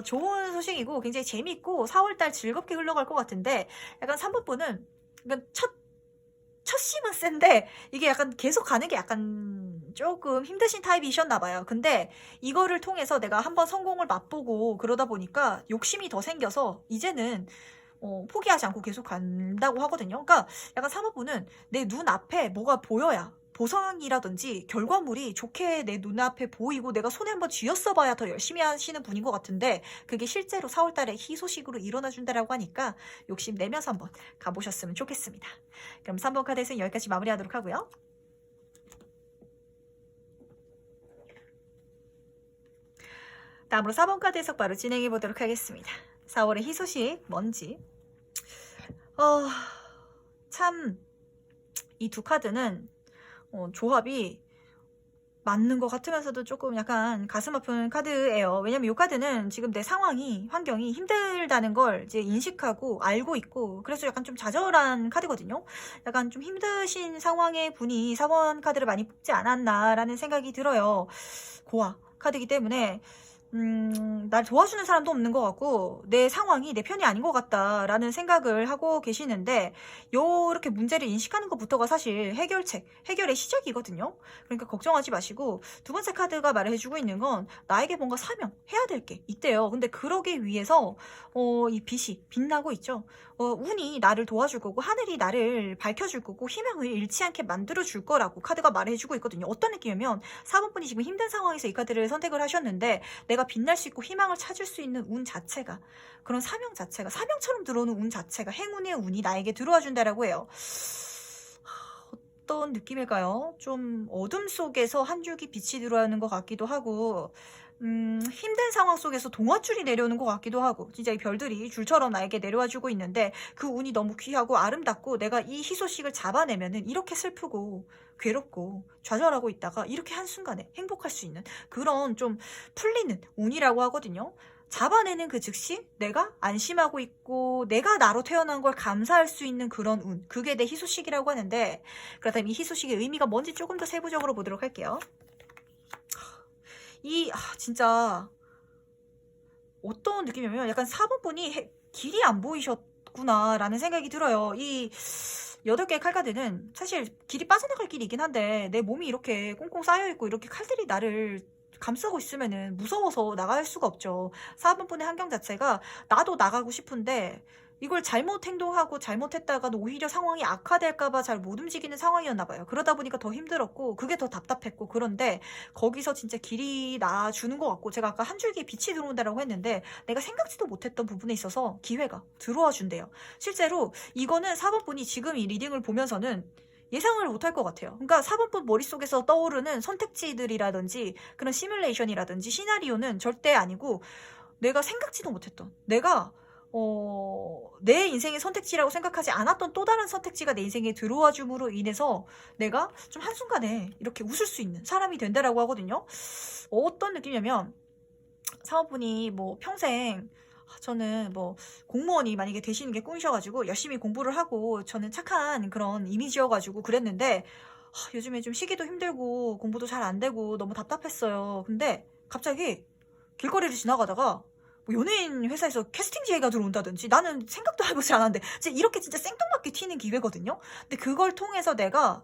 좋은 소식이고 굉장히 재밌고 4월달 즐겁게 흘러갈 것 같은데 약간 3번분은 첫 심은 센데 이게 약간 계속 가는 게 약간 조금 힘드신 타입이셨나 봐요. 근데 이거를 통해서 내가 한번 성공을 맛보고 그러다 보니까 욕심이 더 생겨서 이제는 포기하지 않고 계속 간다고 하거든요. 그러니까 약간 3번분은 내 눈앞에 뭐가 보여야 보상이라든지 결과물이 좋게 내 눈앞에 보이고 내가 손에 한번 쥐었어 봐야 더 열심히 하시는 분인 것 같은데 그게 실제로 4월달에 희소식으로 일어나 준다라고 하니까 욕심 내면서 한번 가보셨으면 좋겠습니다. 그럼 3번 카드에서는 여기까지 마무리하도록 하고요. 다음으로 4번 카드 해석 바로 진행해 보도록 하겠습니다. 4월의 희소식 뭔지 참 이 두 카드는 조합이 맞는 것 같으면서도 조금 약간 가슴 아픈 카드예요. 왜냐면 이 카드는 지금 내 상황이, 환경이 힘들다는 걸 이제 인식하고 알고 있고 그래서 약간 좀 좌절한 카드거든요. 약간 좀 힘드신 상황의 분이 4번 카드를 많이 뽑지 않았나라는 생각이 들어요. 고아 카드이기 때문에 날 도와주는 사람도 없는 것 같고 내 상황이 내 편이 아닌 것 같다라는 생각을 하고 계시는데 요렇게 문제를 인식하는 것부터가 사실 해결책, 해결의 시작이거든요. 그러니까 걱정하지 마시고 두 번째 카드가 말해주고 있는 건 나에게 뭔가 사명, 해야 될 게 있대요. 근데 그러기 위해서 이 빛이 빛나고 있죠. 운이 나를 도와줄 거고 하늘이 나를 밝혀줄 거고 희망을 잃지 않게 만들어줄 거라고 카드가 말해주고 있거든요. 어떤 느낌이면 4번분이 지금 힘든 상황에서 이 카드를 선택을 하셨는데 내가 빛날 수 있고 희망을 찾을 수 있는 운 자체가 그런 사명 자체가 사명처럼 들어오는 운 자체가 행운의 운이 나에게 들어와 준다라고 해요. 어떤 느낌일까요? 좀 어둠 속에서 한 줄기 빛이 들어오는 것 같기도 하고 힘든 상황 속에서 동화줄이 내려오는 것 같기도 하고 진짜 이 별들이 줄처럼 나에게 내려와 주고 있는데 그 운이 너무 귀하고 아름답고 내가 이 희소식을 잡아내면은 이렇게 슬프고 괴롭고 좌절하고 있다가 이렇게 한순간에 행복할 수 있는 그런 좀 풀리는 운이라고 하거든요. 잡아내는 그 즉시 내가 안심하고 있고 내가 나로 태어난 걸 감사할 수 있는 그런 운 그게 내 희소식이라고 하는데 그렇다면 이 희소식의 의미가 뭔지 조금 더 세부적으로 보도록 할게요. 진짜 어떤 느낌이냐면 약간 4번분이 길이 안 보이셨구나 라는 생각이 들어요. 이 8개의 칼카드는 사실 길이 빠져나갈 길이긴 한데 내 몸이 이렇게 꽁꽁 쌓여있고 이렇게 칼들이 나를 감싸고 있으면은 무서워서 나갈 수가 없죠. 4번분의 환경 자체가 나도 나가고 싶은데 이걸 잘못 행동하고 잘못했다가는 오히려 상황이 악화될까봐 잘 못 움직이는 상황이었나 봐요. 그러다 보니까 더 힘들었고 그게 더 답답했고 그런데 거기서 진짜 길이 나주는 것 같고 제가 아까 한 줄기에 빛이 들어온다라고 했는데 내가 생각지도 못했던 부분에 있어서 기회가 들어와 준대요. 실제로 이거는 4번분이 지금 이 리딩을 보면서는 예상을 못할 것 같아요. 그러니까 4번분 머릿속에서 떠오르는 선택지들이라든지 그런 시뮬레이션이라든지 시나리오는 절대 아니고 내가 생각지도 못했던 내가 내 인생의 선택지라고 생각하지 않았던 또 다른 선택지가 내 인생에 들어와 줌으로 인해서 내가 좀 한순간에 이렇게 웃을 수 있는 사람이 된다라고 하거든요. 어떤 느낌이냐면 사모분이 뭐 평생 저는 뭐 공무원이 만약에 되시는 게 꿈이셔가지고 열심히 공부를 하고 저는 착한 그런 이미지여가지고 그랬는데 요즘에 좀 시기도 힘들고 공부도 잘 안 되고 너무 답답했어요. 근데 갑자기 길거리를 지나가다가 뭐 연예인 회사에서 캐스팅 지회가 들어온다든지 나는 생각도 해보지 않았는데 진짜 이렇게 진짜 생뚱맞게 튀는 기회거든요. 근데 그걸 통해서 내가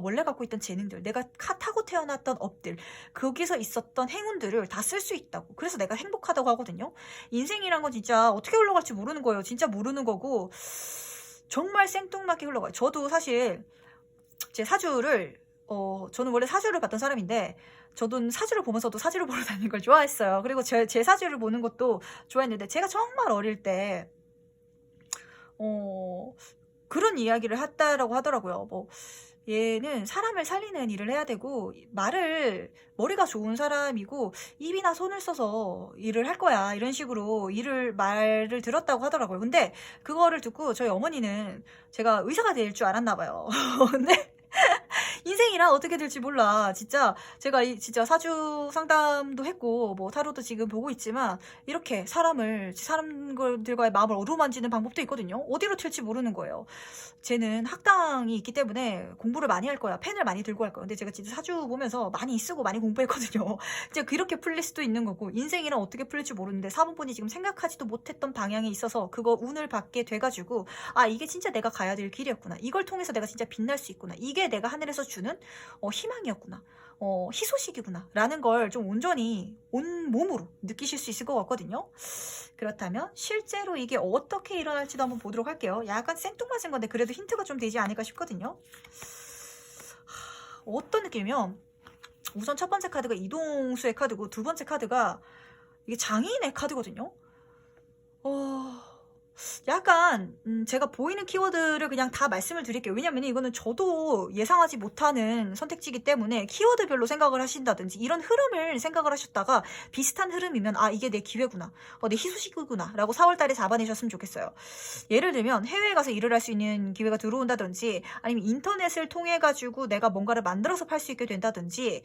원래 갖고 있던 재능들, 내가 타고 태어났던 업들, 거기서 있었던 행운들을 다 쓸 수 있다고. 그래서 내가 행복하다고 하거든요. 인생이란 건 진짜 어떻게 흘러갈지 모르는 거예요. 진짜 모르는 거고 정말 생뚱맞게 흘러가요. 저도 사실 제 사주를 저는 원래 사주를 봤던 사람인데 저도 사주를 보면서도 사주를 보러 다니는 걸 좋아했어요. 그리고 제 사주를 보는 것도 좋아했는데 제가 정말 어릴 때 그런 이야기를 했다라고 하더라고요. 뭐 얘는 사람을 살리는 일을 해야 되고 머리가 좋은 사람이고 입이나 손을 써서 일을 할 거야. 이런 식으로 말을 들었다고 하더라고요. 근데 그거를 듣고 저희 어머니는 제가 의사가 될 줄 알았나 봐요. 근데 인생이란 어떻게 될지 몰라. 진짜 제가 진짜 사주 상담도 했고 뭐 타로도 지금 보고 있지만 이렇게 사람들과의 마음을 어루만지는 방법도 있거든요. 어디로 튈지 모르는 거예요. 쟤는 학당이 있기 때문에 공부를 많이 할 거야. 펜을 많이 들고 할 거야. 근데 제가 진짜 사주 보면서 많이 쓰고 많이 공부했거든요. 진짜 그렇게 풀릴 수도 있는 거고 인생이란 어떻게 풀릴지 모르는데 사분분이 지금 생각하지도 못했던 방향에 있어서 그거 운을 받게 돼가지고 이게 진짜 내가 가야 될 길이었구나. 이걸 통해서 내가 진짜 빛날 수 있구나. 이게 내가 하늘에서 주는 희망이었구나. 희소식이구나. 라는 걸 좀 온전히 온몸으로 느끼실 수 있을 것 같거든요. 그렇다면 실제로 이게 어떻게 일어날지도 한번 보도록 할게요. 약간 생뚱맞은 건데 그래도 힌트가 좀 되지 않을까 싶거든요. 어떤 느낌이면 우선 첫 번째 카드가 이동수의 카드고 두 번째 카드가 이게 장인의 카드거든요. 약간 제가 보이는 키워드를 그냥 다 말씀을 드릴게요. 왜냐면 이거는 저도 예상하지 못하는 선택지이기 때문에 키워드별로 생각을 하신다든지 이런 흐름을 생각을 하셨다가 비슷한 흐름이면 이게 내 기회구나, 내 희소식이구나 라고 4월달에 잡아내셨으면 좋겠어요. 예를 들면 해외에 가서 일을 할 수 있는 기회가 들어온다든지 아니면 인터넷을 통해 가지고 내가 뭔가를 만들어서 팔 수 있게 된다든지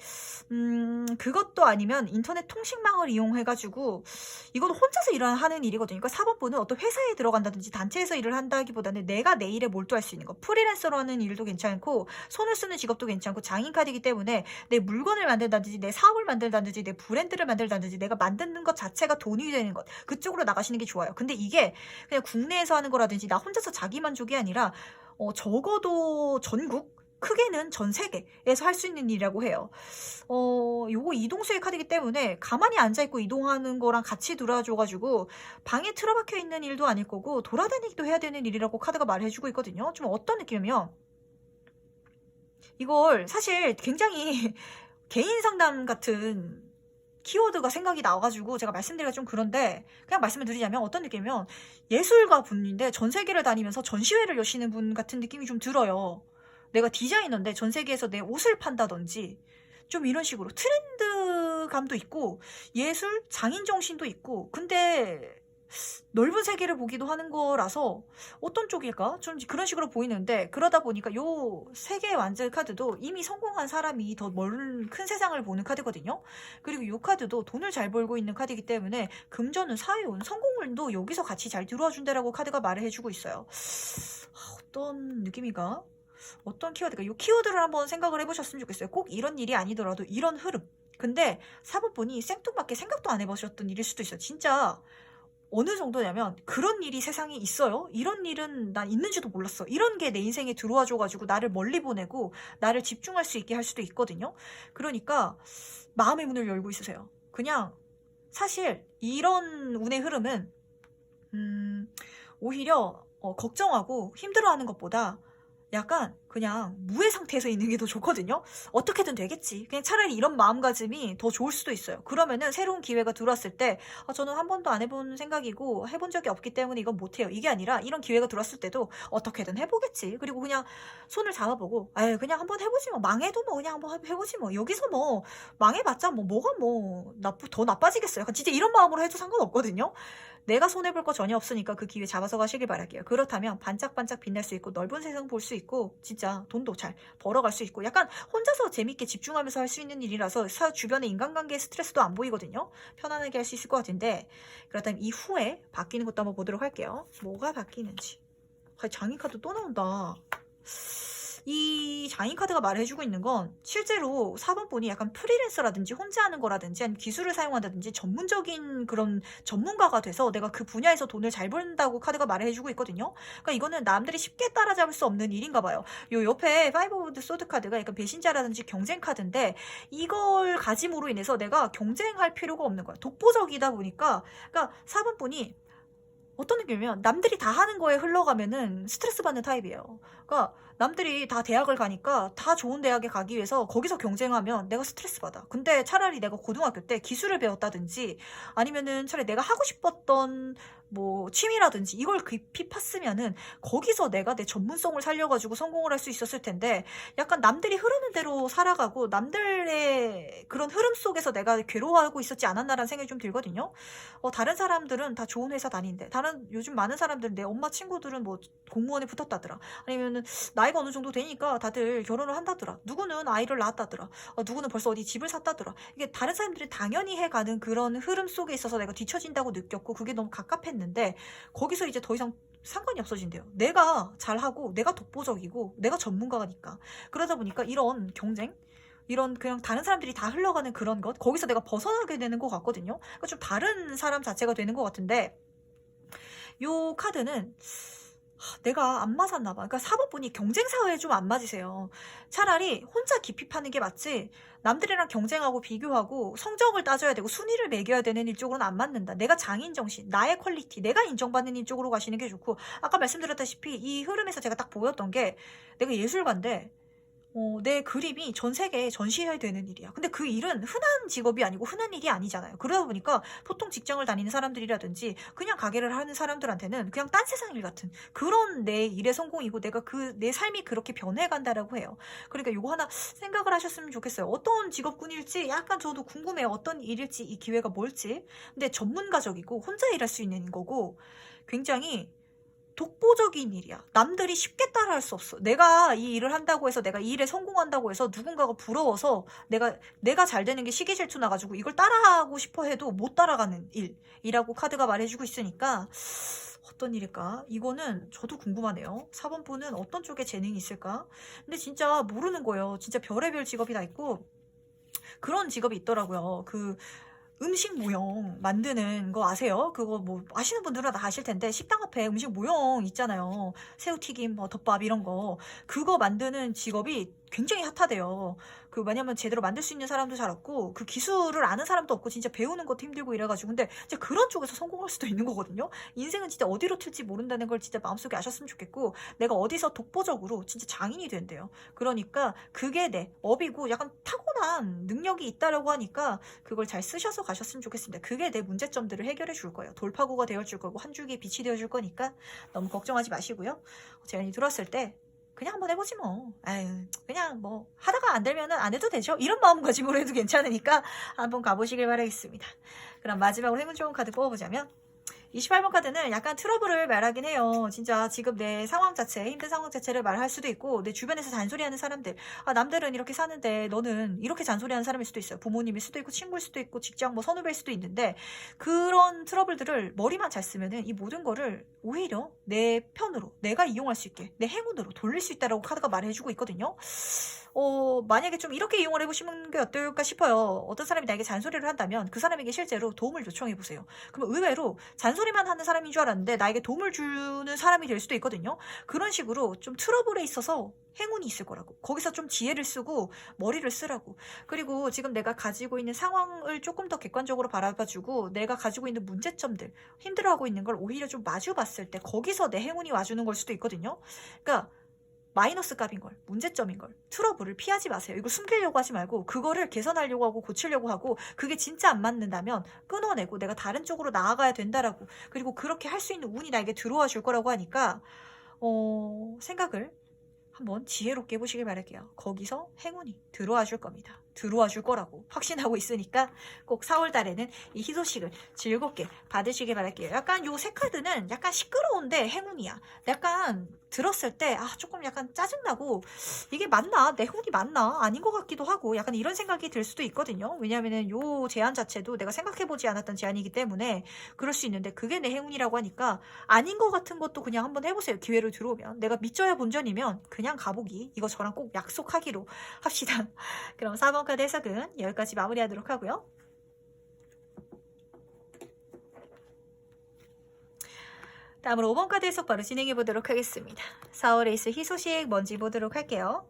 그것도 아니면 인터넷 통신망을 이용해 가지고 이건 혼자서 일하는 일이거든요. 그러니까 4번 분은 어떤 회사에 들어간다든지 단체에서 일을 한다기보다는 내가 내 일에 몰두할 수 있는 거. 프리랜서로 하는 일도 괜찮고 손을 쓰는 직업도 괜찮고 장인 카드이기 때문에 내 물건을 만든다든지 내 사업을 만들다든지 내 브랜드를 만들다든지 내가 만드는 것 자체가 돈이 되는 것. 그쪽으로 나가시는 게 좋아요. 근데 이게 그냥 국내에서 하는 거라든지 나 혼자서 자기 만족이 아니라 적어도 전국 크게는 전 세계에서 할 수 있는 일이라고 해요. 요거 이동수의 카드이기 때문에 가만히 앉아있고 이동하는 거랑 같이 들어와줘가지고 방에 틀어박혀 있는 일도 아닐 거고 돌아다니기도 해야 되는 일이라고 카드가 말해주고 있거든요. 좀 어떤 느낌이면 이걸 사실 굉장히 개인 상담 같은 키워드가 생각이 나와가지고 제가 말씀드리기가 좀 그런데 그냥 말씀을 드리자면 어떤 느낌이면 예술가 분인데 전 세계를 다니면서 전시회를 여시는 분 같은 느낌이 좀 들어요. 내가 디자이너인데 전 세계에서 내 옷을 판다든지 좀 이런 식으로 트렌드감도 있고 예술 장인 정신도 있고 근데 넓은 세계를 보기도 하는 거라서 어떤 쪽일까? 좀 그런 식으로 보이는데 그러다 보니까 요 세계의 완전 카드도 이미 성공한 사람이 더 큰 세상을 보는 카드거든요. 그리고 요 카드도 돈을 잘 벌고 있는 카드이기 때문에 금전운, 사회운, 성공운도 여기서 같이 잘 들어와 준다라고 카드가 말을 해주고 있어요. 어떤 느낌인가? 어떤 키워드가 이 키워드를 한번 생각을 해보셨으면 좋겠어요. 꼭 이런 일이 아니더라도 이런 흐름. 근데 4번 분이 생뚱맞게 생각도 안 해보셨던 일일 수도 있어요. 진짜 어느 정도냐면 그런 일이 세상에 있어요. 이런 일은 난 있는지도 몰랐어. 이런 게 내 인생에 들어와줘가지고 나를 멀리 보내고 나를 집중할 수 있게 할 수도 있거든요. 그러니까 마음의 문을 열고 있으세요. 그냥 사실 이런 운의 흐름은 오히려 걱정하고 힘들어하는 것보다 약간 그냥 무의 상태에서 있는 게 더 좋거든요. 어떻게든 되겠지. 그냥 차라리 이런 마음가짐이 더 좋을 수도 있어요. 그러면은 새로운 기회가 들어왔을 때 저는 한 번도 안 해본 생각이고 해본 적이 없기 때문에 이건 못해요. 이게 아니라 이런 기회가 들어왔을 때도 어떻게든 해보겠지. 그리고 그냥 손을 잡아보고 그냥 한번 해보지 뭐. 망해도 뭐 그냥 한번 해보지 뭐. 여기서 뭐 망해봤자 뭐가 더 나빠지겠어요. 약간 진짜 이런 마음으로 해도 상관없거든요. 내가 손해볼 거 전혀 없으니까 그 기회 잡아서 가시길 바랄게요. 그렇다면 반짝반짝 빛날 수 있고 넓은 세상 볼 수 있고 진짜 돈도 잘 벌어갈 수 있고 약간 혼자서 재밌게 집중하면서 할 수 있는 일이라서 주변의 인간관계에 스트레스도 안 보이거든요. 편안하게 할 수 있을 것 같은데 그렇다면 이후에 바뀌는 것도 한번 보도록 할게요. 뭐가 바뀌는지. 장인 카드 또 나온다. 이 장인 카드가 말해주고 있는 건 실제로 4번 분이 약간 프리랜서라든지 혼자 하는 거라든지 아니면 기술을 사용한다든지 전문적인 그런 전문가가 돼서 내가 그 분야에서 돈을 잘 벌는다고 카드가 말해주고 있거든요. 그러니까 이거는 남들이 쉽게 따라잡을 수 없는 일인가 봐요. 요 옆에 파이브 오브 소드 카드가 약간 배신자라든지 경쟁 카드인데 이걸 가짐으로 인해서 내가 경쟁할 필요가 없는 거야. 독보적이다 보니까 그러니까 4번 분이 어떤 느낌이면 남들이 다 하는 거에 흘러가면은 스트레스 받는 타입이에요. 그러니까 남들이 다 대학을 가니까 다 좋은 대학에 가기 위해서 거기서 경쟁하면 내가 스트레스 받아. 근데 차라리 내가 고등학교 때 기술을 배웠다든지 아니면은 차라리 내가 하고 싶었던 뭐 취미라든지 이걸 깊이 팠으면은 거기서 내가 내 전문성을 살려가지고 성공을 할 수 있었을 텐데 약간 남들이 흐르는 대로 살아가고 남들의 그런 흐름 속에서 내가 괴로워하고 있었지 않았나라는 생각이 좀 들거든요. 다른 사람들은 다 좋은 회사 다니는데 다른 요즘 많은 사람들은 내 엄마 친구들은 뭐 공무원에 붙었다더라. 아니면은 나이가 어느 정도 되니까 다들 결혼을 한다더라. 누구는 아이를 낳았다더라. 누구는 벌써 어디 집을 샀다더라. 이게 다른 사람들이 당연히 해가는 그런 흐름 속에 있어서 내가 뒤처진다고 느꼈고 그게 너무 갑갑했는데 거기서 이제 더 이상 상관이 없어진대요. 내가 잘하고 내가 독보적이고 내가 전문가니까. 그러다 보니까 이런 경쟁 이런 그냥 다른 사람들이 다 흘러가는 그런 것 거기서 내가 벗어나게 되는 것 같거든요. 그러니까 좀 다른 사람 자체가 되는 것 같은데 요 카드는 내가 안 맞았나 봐. 그러니까 4번 분이 경쟁 사회에 좀 안 맞으세요. 차라리 혼자 깊이 파는 게 맞지 남들이랑 경쟁하고 비교하고 성적을 따져야 되고 순위를 매겨야 되는 일 쪽으로는 안 맞는다. 내가 장인 정신, 나의 퀄리티, 내가 인정받는 일 쪽으로 가시는 게 좋고 아까 말씀드렸다시피 이 흐름에서 제가 딱 보였던 게 내가 예술가인데 내 그림이 전 세계에 전시해야 되는 일이야. 근데 그 일은 흔한 직업이 아니고 흔한 일이 아니잖아요. 그러다 보니까 보통 직장을 다니는 사람들이라든지 그냥 가게를 하는 사람들한테는 그냥 딴 세상 일 같은 그런 내 일의 성공이고 내가 내 삶이 그렇게 변해간다라고 해요. 그러니까 이거 하나 생각을 하셨으면 좋겠어요. 어떤 직업군일지 약간 저도 궁금해요. 어떤 일일지 이 기회가 뭘지. 근데 전문가적이고 혼자 일할 수 있는 거고 굉장히 독보적인 일이야. 남들이 쉽게 따라할 수 없어. 내가 이 일을 한다고 해서 내가 이 일에 성공한다고 해서 누군가가 부러워서 내가 잘 되는 게 시기질투 나가지고 이걸 따라하고 싶어 해도 못 따라가는 일이라고 카드가 말해주고 있으니까 어떤 일일까? 이거는 저도 궁금하네요. 4번 분은 어떤 쪽에 재능이 있을까? 근데 진짜 모르는 거예요. 진짜 별의별 직업이 다 있고 그런 직업이 있더라고요. 음식 모형 만드는 거 아세요? 그거 뭐 아시는 분들은 다 아실 텐데 식당 앞에 음식 모형 있잖아요. 새우튀김, 뭐 덮밥 이런 거 그거 만드는 직업이 굉장히 핫하대요. 왜냐면 제대로 만들 수 있는 사람도 잘 없고 그 기술을 아는 사람도 없고 진짜 배우는 것도 힘들고 이래가지고 근데 진짜 그런 쪽에서 성공할 수도 있는 거거든요. 인생은 진짜 어디로 튈지 모른다는 걸 진짜 마음속에 아셨으면 좋겠고 내가 어디서 독보적으로 진짜 장인이 된대요. 그러니까 그게 내 업이고 약간 타고난 능력이 있다라고 하니까 그걸 잘 쓰셔서 가셨으면 좋겠습니다. 그게 내 문제점들을 해결해 줄 거예요. 돌파구가 되어줄 거고 한 줄기의 빛이 되어줄 거니까 너무 걱정하지 마시고요. 제가 들었을 때 그냥 한번 해보지 뭐. 아유, 그냥 뭐 하다가 안 되면은 안 해도 되죠. 이런 마음가짐으로 해도 괜찮으니까 한번 가보시길 바라겠습니다. 그럼 마지막으로 행운 좋은 카드 뽑아보자면 28번 카드는 약간 트러블을 말하긴 해요. 진짜 지금 내 상황 자체, 힘든 상황 자체를 말할 수도 있고 내 주변에서 잔소리하는 사람들. 남들은 이렇게 사는데 너는 이렇게 잔소리하는 사람일 수도 있어요. 부모님일 수도 있고 친구일 수도 있고 직장 뭐 선후배일 수도 있는데 그런 트러블들을 머리만 잘 쓰면은 이 모든 거를 오히려 내 편으로 내가 이용할 수 있게 내 행운으로 돌릴 수 있다라고 카드가 말해주고 있거든요. 만약에 좀 이렇게 이용을 해보시는 게 어떨까 싶어요. 어떤 사람이 나에게 잔소리를 한다면 그 사람에게 실제로 도움을 요청해보세요. 그러면 의외로 잔소리만 하는 사람인 줄 알았는데 나에게 도움을 주는 사람이 될 수도 있거든요. 그런 식으로 좀 트러블에 있어서 행운이 있을 거라고. 거기서 좀 지혜를 쓰고 머리를 쓰라고. 그리고 지금 내가 가지고 있는 상황을 조금 더 객관적으로 바라봐주고 내가 가지고 있는 문제점들, 힘들어하고 있는 걸 오히려 좀 마주봤을 때 거기서 내 행운이 와주는 걸 수도 있거든요. 그러니까 마이너스 값인 걸, 문제점인 걸, 트러블을 피하지 마세요. 이걸 숨기려고 하지 말고 그거를 개선하려고 하고 고치려고 하고 그게 진짜 안 맞는다면 끊어내고 내가 다른 쪽으로 나아가야 된다라고. 그리고 그렇게 할 수 있는 운이 나에게 들어와 줄 거라고 하니까 생각을 한번 지혜롭게 해보시길 바랄게요. 거기서 행운이 들어와 줄 겁니다. 들어와 줄 거라고 확신하고 있으니까 꼭 4월 달에는 이 희소식을 즐겁게 받으시길 바랄게요. 약간 요 세 카드는 약간 시끄러운데 행운이야. 약간 들었을 때 조금 약간 짜증나고 이게 맞나? 내 혼이 맞나? 아닌 것 같기도 하고 약간 이런 생각이 들 수도 있거든요. 왜냐하면은 요 제안 자체도 내가 생각해보지 않았던 제안이기 때문에 그럴 수 있는데 그게 내 행운이라고 하니까 아닌 것 같은 것도 그냥 한번 해보세요. 기회로 들어오면. 내가 믿져야 본전이면 그냥 가보기. 이거 저랑 꼭 약속하기로 합시다. 그럼 4번 카드 해석은 여기까지 마무리하도록 하고요. 다음으로 5번 카드 해석 바로 진행해 보도록 하겠습니다. 4월 에이스 희소식 뭔지 보도록 할게요.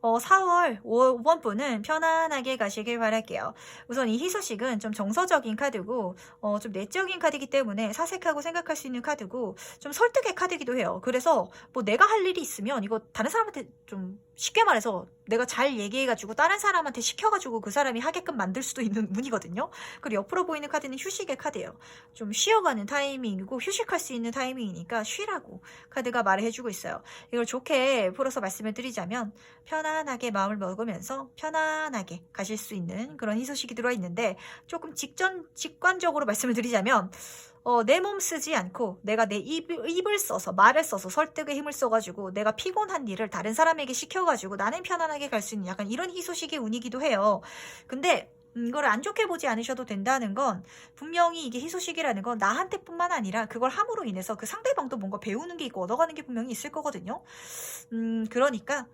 4월 5번 분은 편안하게 가시길 바랄게요. 우선 이 희소식은 좀 정서적인 카드고 좀 내적인 카드이기 때문에 사색하고 생각할 수 있는 카드고 좀 설득의 카드이기도 해요. 그래서 뭐 내가 할 일이 있으면 이거 다른 사람한테 좀 쉽게 말해서 내가 잘 얘기해가지고 다른 사람한테 시켜가지고 그 사람이 하게끔 만들 수도 있는 운이거든요. 그리고 옆으로 보이는 카드는 휴식의 카드예요. 좀 쉬어가는 타이밍이고 휴식할 수 있는 타이밍이니까 쉬라고 카드가 말을 해주고 있어요. 이걸 좋게 풀어서 말씀을 드리자면 편안하게 마음을 먹으면서 편안하게 가실 수 있는 그런 희소식이 들어있는데 조금 직관적으로 말씀을 드리자면 내 몸 쓰지 않고 내가 내 입을 써서 말을 써서 설득의 힘을 써가지고 내가 피곤한 일을 다른 사람에게 시켜가지고 나는 편안하게 갈 수 있는 약간 이런 희소식의 운이기도 해요. 근데 이걸 안 좋게 보지 않으셔도 된다는 건 분명히 이게 희소식이라는 건 나한테뿐만 아니라 그걸 함으로 인해서 그 상대방도 뭔가 배우는 게 있고 얻어가는 게 분명히 있을 거거든요. 그러니까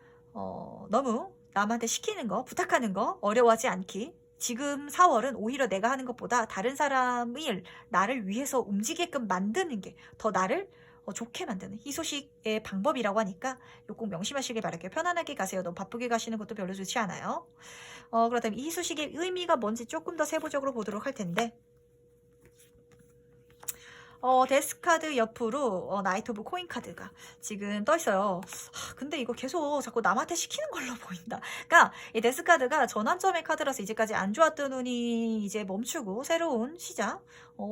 너무 남한테 시키는 거 부탁하는 거 어려워하지 않기. 지금 4월은 오히려 내가 하는 것보다 다른 사람이 나를 위해서 움직이게끔 만드는 게 더 나를 좋게 만드는 희소식의 방법이라고 하니까 이거 꼭 명심하시길 바랄게요. 편안하게 가세요. 너무 바쁘게 가시는 것도 별로 좋지 않아요. 그렇다면 이 희소식의 의미가 뭔지 조금 더 세부적으로 보도록 할 텐데 데스카드 옆으로 나이트 오브 코인 카드가 지금 떠있어요. 근데 이거 계속 자꾸 남한테 시키는 걸로 보인다. 그러니까 이 데스카드가 전환점의 카드라서 이제까지 안 좋았던 운이 이제 멈추고 새로운 시작,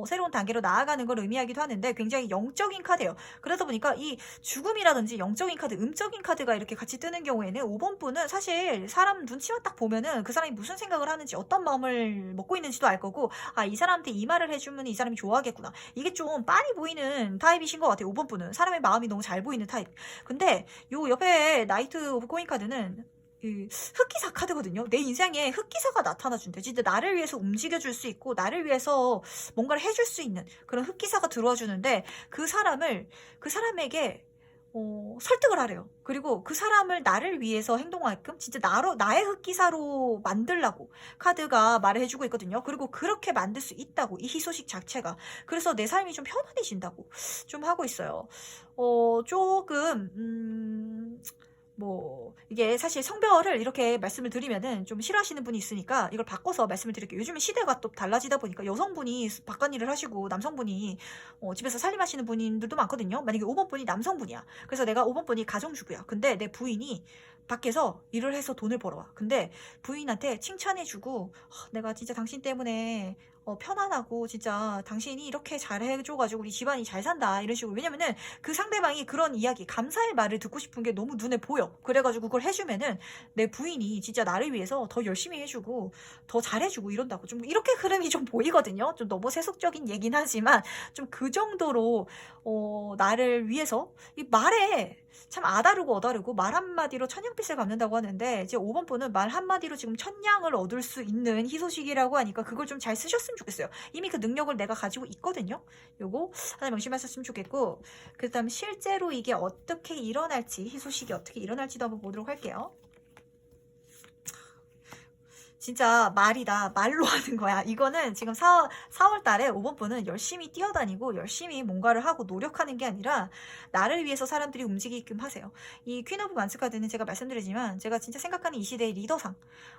새로운 단계로 나아가는 걸 의미하기도 하는데 굉장히 영적인 카드예요. 그러다 보니까 이 죽음이라든지 영적인 카드, 음적인 카드가 이렇게 같이 뜨는 경우에는 5번 분은 사실 사람 눈치만 딱 보면은 그 사람이 무슨 생각을 하는지 어떤 마음을 먹고 있는지도 알 거고 이 사람한테 이 말을 해주면 이 사람이 좋아하겠구나. 이게 좀 빤히 보이는 타입이신 것 같아요. 5번 분은 사람의 마음이 너무 잘 보이는 타입. 근데 요 옆에 나이트 오브 코인 카드는 흑기사 카드거든요. 내 인생에 흑기사가 나타나준대. 진짜 나를 위해서 움직여줄 수 있고 나를 위해서 뭔가를 해줄 수 있는 그런 흑기사가 들어와 주는데 그 사람에게 설득을 하래요. 그리고 그 사람을 나를 위해서 행동하게끔 진짜 나의 흑기사로 만들라고 카드가 말을 해주고 있거든요. 그리고 그렇게 만들 수 있다고 이 희소식 자체가. 그래서 내 삶이 좀 편안해진다고 좀 하고 있어요. 조금 뭐 이게 사실 성별을 이렇게 말씀을 드리면은 좀 싫어하시는 분이 있으니까 이걸 바꿔서 말씀을 드릴게요. 요즘에 시대가 또 달라지다 보니까 여성분이 바깥일을 하시고 남성분이 집에서 살림하시는 분들도 많거든요. 만약에 5번 분이 남성분이야. 그래서 내가 5번 분이 가정주부야. 근데 내 부인이 밖에서 일을 해서 돈을 벌어와. 근데 부인한테 칭찬해주고 내가 진짜 당신 때문에 편안하고 진짜 당신이 이렇게 잘해줘가지고 우리 집안이 잘 산다 이런 식으로. 왜냐면은 그 상대방이 그런 이야기 감사의 말을 듣고 싶은 게 너무 눈에 보여. 그래가지고 그걸 해주면은 내 부인이 진짜 나를 위해서 더 열심히 해주고 더 잘해주고 이런다고. 좀 이렇게 흐름이 좀 보이거든요. 좀 너무 세속적인 얘긴 하지만 좀 그 정도로 나를 위해서 이 말에 참 아다르고 어다르고 말 한마디로 천냥빚을 갚는다고 하는데 이제 5번 분은 말 한마디로 지금 천냥을 얻을 수 있는 희소식이라고 하니까 그걸 좀 잘 쓰셨으면 좋겠어요. 이미 그 능력을 내가 가지고 있거든요. 요거 하나 명심하셨으면 좋겠고 그 다음 실제로 이게 어떻게 일어날지 희소식이 어떻게 일어날지도 한번 보도록 할게요. 진짜 말이다. 말로 하는 거야. 이거는 지금 4월 달에 5번 분은 열심히 뛰어다니고 열심히 뭔가를 하고 노력하는 게 아니라 나를 위해서 사람들이 움직이게끔 하세요. 이 퀸 오브 만스 카드는 제가 말씀드리지만 제가 진짜 생각하는 이 시대의 리더상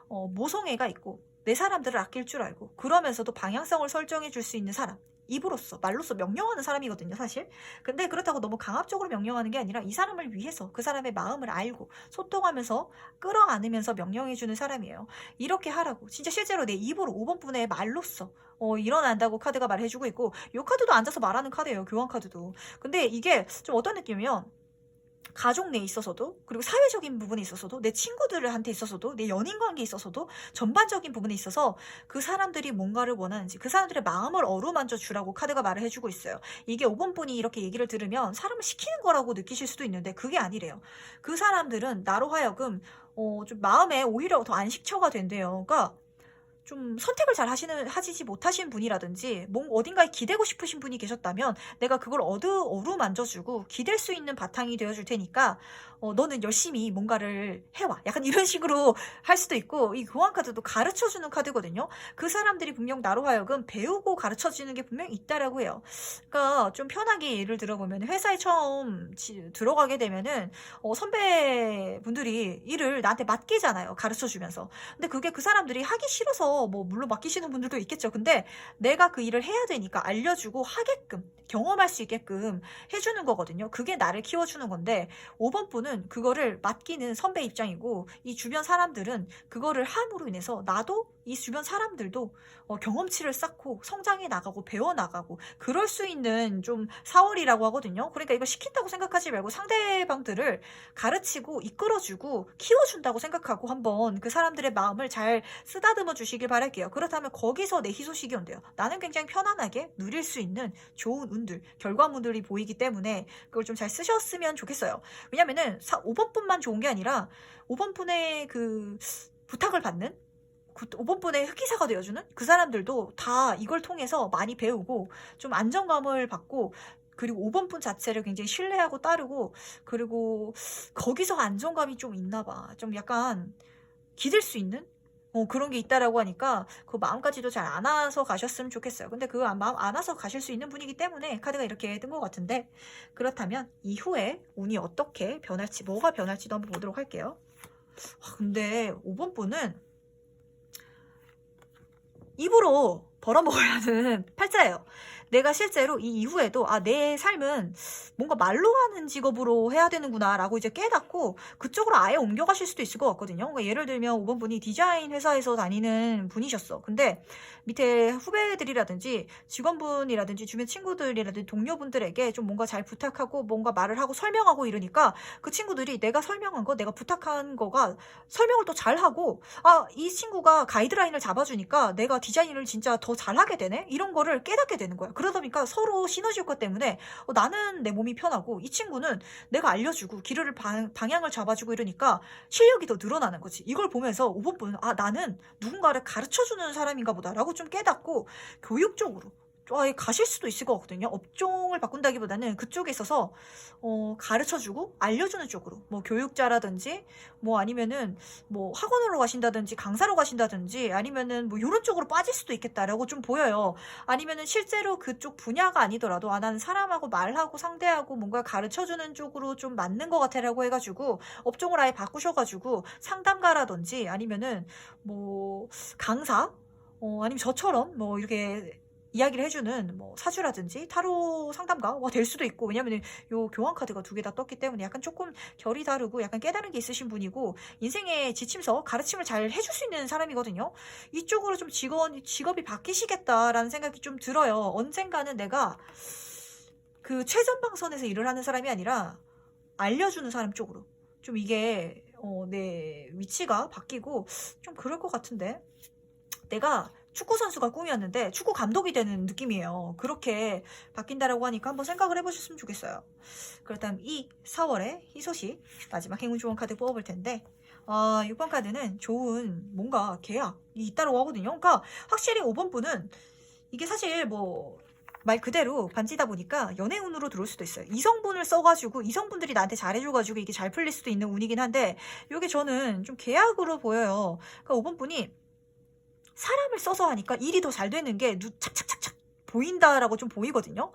모성애가 있고 내 사람들을 아낄 줄 알고 그러면서도 방향성을 설정해 줄 수 있는 사람. 입으로써 말로써 명령하는 사람이거든요 사실. 근데 그렇다고 너무 강압적으로 명령하는 게 아니라 이 사람을 위해서 그 사람의 마음을 알고 소통하면서 끌어안으면서 명령해주는 사람이에요. 이렇게 하라고 진짜 실제로 내 입으로 5번 분의 말로써 일어난다고 카드가 말해주고 있고 이 카드도 앉아서 말하는 카드예요. 교환 카드도. 근데 이게 좀 어떤 느낌이면 가족 내에 있어서도, 그리고 사회적인 부분에 있어서도, 내 친구들한테 있어서도, 내 연인 관계에 있어서도, 전반적인 부분에 있어서 그 사람들이 뭔가를 원하는지, 그 사람들의 마음을 어루만져 주라고 카드가 말을 해주고 있어요. 이게 5번 분이 이렇게 얘기를 들으면 사람을 시키는 거라고 느끼실 수도 있는데 그게 아니래요. 그 사람들은 나로 하여금 좀 마음에 오히려 더 안식처가 된대요. 그러니까 좀 선택을 잘 하시지 못하신 분이라든지 어딘가에 기대고 싶으신 분이 계셨다면 내가 그걸 어루만져주고 기댈 수 있는 바탕이 되어줄 테니까 너는 열심히 뭔가를 해와. 약간 이런 식으로 할 수도 있고, 이 교환 카드도 가르쳐주는 카드거든요. 그 사람들이 분명 나로 하여금 배우고 가르쳐주는 게 분명 있다라고 해요. 그러니까 좀 편하게 예를 들어보면 회사에 처음 들어가게 되면은 선배분들이 일을 나한테 맡기잖아요. 가르쳐주면서. 근데 그게 그 사람들이 하기 싫어서 뭐 물론 맡기시는 분들도 있겠죠. 근데 내가 그 일을 해야 되니까 알려주고 하게끔, 경험할 수 있게끔 해주는 거거든요. 그게 나를 키워주는 건데 5번 분은 그거를 맡기는 선배 입장이고, 이 주변 사람들은 그거를 함으로 인해서 나도 이 주변 사람들도 경험치를 쌓고 성장해 나가고 배워 나가고 그럴 수 있는 좀 4월이라고 하거든요. 그러니까 이걸 시킨다고 생각하지 말고 상대방들을 가르치고 이끌어주고 키워준다고 생각하고 한번 그 사람들의 마음을 잘 쓰다듬어 주시길 바랄게요. 그렇다면 거기서 내 희소식이 온대요. 나는 굉장히 편안하게 누릴 수 있는 좋은 운들, 결과물들이 보이기 때문에 그걸 좀 잘 쓰셨으면 좋겠어요. 왜냐면은 5번 분만 좋은 게 아니라 5번 분의 그 부탁을 받는 5번 분의 흑기사가 되어주는 그 사람들도 다 이걸 통해서 많이 배우고 좀 안정감을 받고, 그리고 5번 분 자체를 굉장히 신뢰하고 따르고, 그리고 거기서 안정감이 좀 있나 봐. 좀 약간 기댈 수 있는 그런 게 있다라고 하니까 그 마음까지도 잘 안아서 가셨으면 좋겠어요. 근데 그 마음 안아서 가실 수 있는 분이기 때문에 카드가 이렇게 뜬 것 같은데, 그렇다면 이후에 운이 어떻게 변할지, 뭐가 변할지도 한번 보도록 할게요. 근데 5번 분은 입으로 벌어먹어야 하는 팔자예요. 내가 실제로 이 이후에도 내 삶은 뭔가 말로 하는 직업으로 해야 되는구나 라고 이제 깨닫고 그쪽으로 아예 옮겨가실 수도 있을 것 같거든요. 그러니까 예를 들면 5번 분이 디자인 회사에서 다니는 분이셨어. 근데 밑에 후배들이라든지 직원분이라든지 주변 친구들이라든지 동료분들에게 좀 뭔가 잘 부탁하고 뭔가 말을 하고 설명하고 이러니까 그 친구들이 내가 설명한 거, 내가 부탁한 거가 설명을 또 잘하고, 이 친구가 가이드라인을 잡아주니까 내가 디자인을 진짜 더 잘하게 되네? 이런 거를 깨닫게 되는 거야. 그러다 보니까 서로 시너지 효과 때문에 나는 내 몸이 편하고 이 친구는 내가 알려주고 길을 방향을 잡아주고 이러니까 실력이 더 늘어나는 거지. 이걸 보면서 5번 분은 나는 누군가를 가르쳐주는 사람인가 보다라고 좀 깨닫고 교육적으로 가실 수도 있을 것 같거든요. 업종을 바꾼다기보다는 그쪽에 있어서 가르쳐주고 알려주는 쪽으로, 뭐 교육자라든지 뭐 아니면은 뭐 학원으로 가신다든지 강사로 가신다든지 아니면은 뭐 이런 쪽으로 빠질 수도 있겠다라고 좀 보여요. 아니면은 실제로 그쪽 분야가 아니더라도 나는 사람하고 말하고 상대하고 뭔가 가르쳐주는 쪽으로 좀 맞는 것 같아라고 해가지고 업종을 아예 바꾸셔가지고 상담가라든지 아니면은 뭐 강사, 아니면 저처럼 뭐 이렇게 이야기를 해주는 뭐 사주라든지 타로 상담가가 될 수도 있고, 왜냐면 요 교환 카드가 두 개 다 떴기 때문에 약간 조금 결이 다르고 약간 깨달은 게 있으신 분이고 인생의 지침서 가르침을 잘 해줄 수 있는 사람이거든요. 이쪽으로 좀 직업이 바뀌시겠다라는 생각이 좀 들어요. 언젠가는 내가 그 최전방선에서 일을 하는 사람이 아니라 알려주는 사람 쪽으로 좀 이게 내 위치가 바뀌고 좀 그럴 것 같은데, 내가 축구 선수가 꿈이었는데 축구 감독이 되는 느낌이에요. 그렇게 바뀐다라고 하니까 한번 생각을 해보셨으면 좋겠어요. 그렇다면 이 4월의 희소식 마지막 행운 조언 카드 뽑아볼 텐데 6번 카드는 좋은 뭔가 계약이 있다고 하거든요. 그러니까 확실히 5번 분은 이게 사실 뭐 말 그대로 반지다 보니까 연애운으로 들어올 수도 있어요. 이성분을 써가지고 이성분들이 나한테 잘해줘가지고 이게 잘 풀릴 수도 있는 운이긴 한데, 이게 저는 좀 계약으로 보여요. 그러니까 5번 분이 사람을 써서 하니까 일이 더 잘 되는 게 착착착착 보인다라고 좀 보이거든요.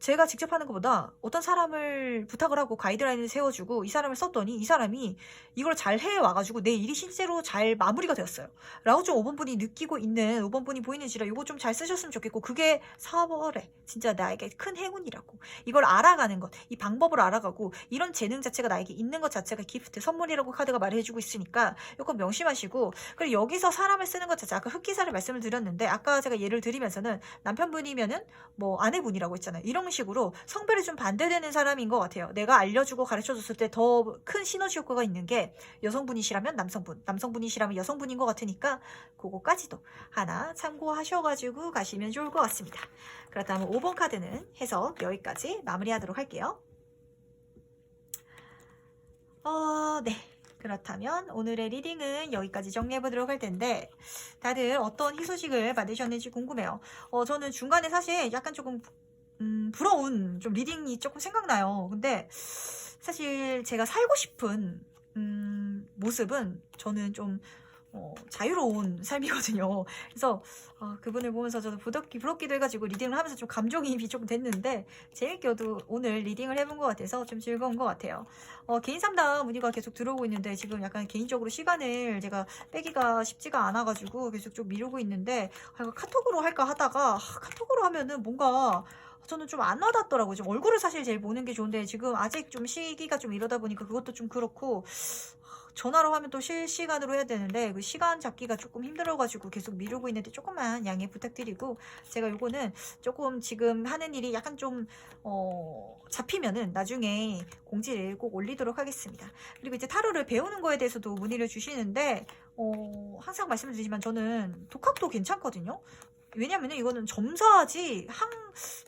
제가 직접 하는 것보다 어떤 사람을 부탁을 하고 가이드라인을 세워주고 이 사람을 썼더니 이 사람이 이걸 잘 해와가지고 내 일이 실제로 잘 마무리가 되었어요. 라고 좀 5번 분이 느끼고 있는 5번 분이 보이는지라 이거 좀 잘 쓰셨으면 좋겠고, 그게 4월에 진짜 나에게 큰 행운이라고. 이걸 알아가는 것, 이 방법을 알아가고 이런 재능 자체가 나에게 있는 것 자체가 기프트, 선물이라고 카드가 말해주고 있으니까 이거 명심하시고, 그리고 여기서 사람을 쓰는 것 자체, 아까 흑기사를 말씀을 드렸는데 아까 제가 예를 드리면서는 남편분이면은 뭐 아내분이라고 했잖아요. 이런 식으로 성별이 좀 반대되는 사람인 것 같아요. 내가 알려주고 가르쳐줬을 때 더 큰 시너지 효과가 있는 게 여성분이시라면 남성분, 남성분이시라면 여성분인 것 같으니까 그거까지도 하나 참고하셔가지고 가시면 좋을 것 같습니다. 그렇다면 5번 카드는 해석 여기까지 마무리하도록 할게요. 네. 그렇다면 오늘의 리딩은 여기까지 정리해보도록 할 텐데 다들 어떤 희소식을 받으셨는지 궁금해요. 저는 중간에 사실 약간 조금 부러운 좀 리딩이 조금 생각나요. 근데 사실 제가 살고 싶은 모습은 저는 좀 자유로운 삶이거든요. 그래서 그분을 보면서 저도 부럽기도 해가지고 리딩을 하면서 좀 감정이입이 조금 됐는데 재밌게도 오늘 리딩을 해본 것 같아서 좀 즐거운 것 같아요. 개인 상담 문의가 계속 들어오고 있는데 지금 약간 개인적으로 시간을 제가 빼기가 쉽지가 않아가지고 계속 좀 미루고 있는데 이거 카톡으로 할까 하다가 카톡으로 하면은 뭔가 저는 좀 안 와닿더라고요. 좀 얼굴을 사실 제일 보는 게 좋은데 지금 아직 좀 시기가 좀 이러다 보니까 그것도 좀 그렇고 전화로 하면 또 실시간으로 해야 되는데 그 시간 잡기가 조금 힘들어가지고 계속 미루고 있는데 조금만 양해 부탁드리고 제가 요거는 조금 지금 하는 일이 약간 좀 잡히면은 나중에 공지를 꼭 올리도록 하겠습니다. 그리고 이제 타로를 배우는 거에 대해서도 문의를 주시는데 항상 말씀드리지만 저는 독학도 괜찮거든요. 왜냐면은 이거는 점사지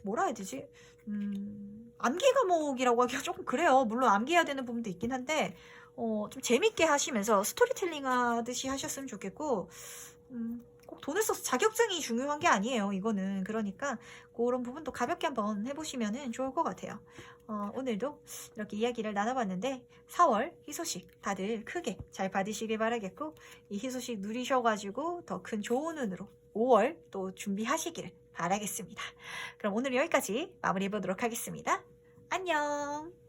뭐라 해야 되지? 암기 과목이라고 하기가 조금 그래요. 물론 암기해야 되는 부분도 있긴 한데 좀 재밌게 하시면서 스토리텔링 하듯이 하셨으면 좋겠고 꼭 돈을 써서 자격증이 중요한 게 아니에요. 이거는 그러니까 그런 부분도 가볍게 한번 해보시면 좋을 것 같아요. 오늘도 이렇게 이야기를 나눠봤는데 4월 희소식 다들 크게 잘 받으시길 바라겠고 이 희소식 누리셔가지고 더 큰 좋은 운으로 5월 또 준비하시길 바라겠습니다. 그럼 오늘 여기까지 마무리해보도록 하겠습니다. 안녕.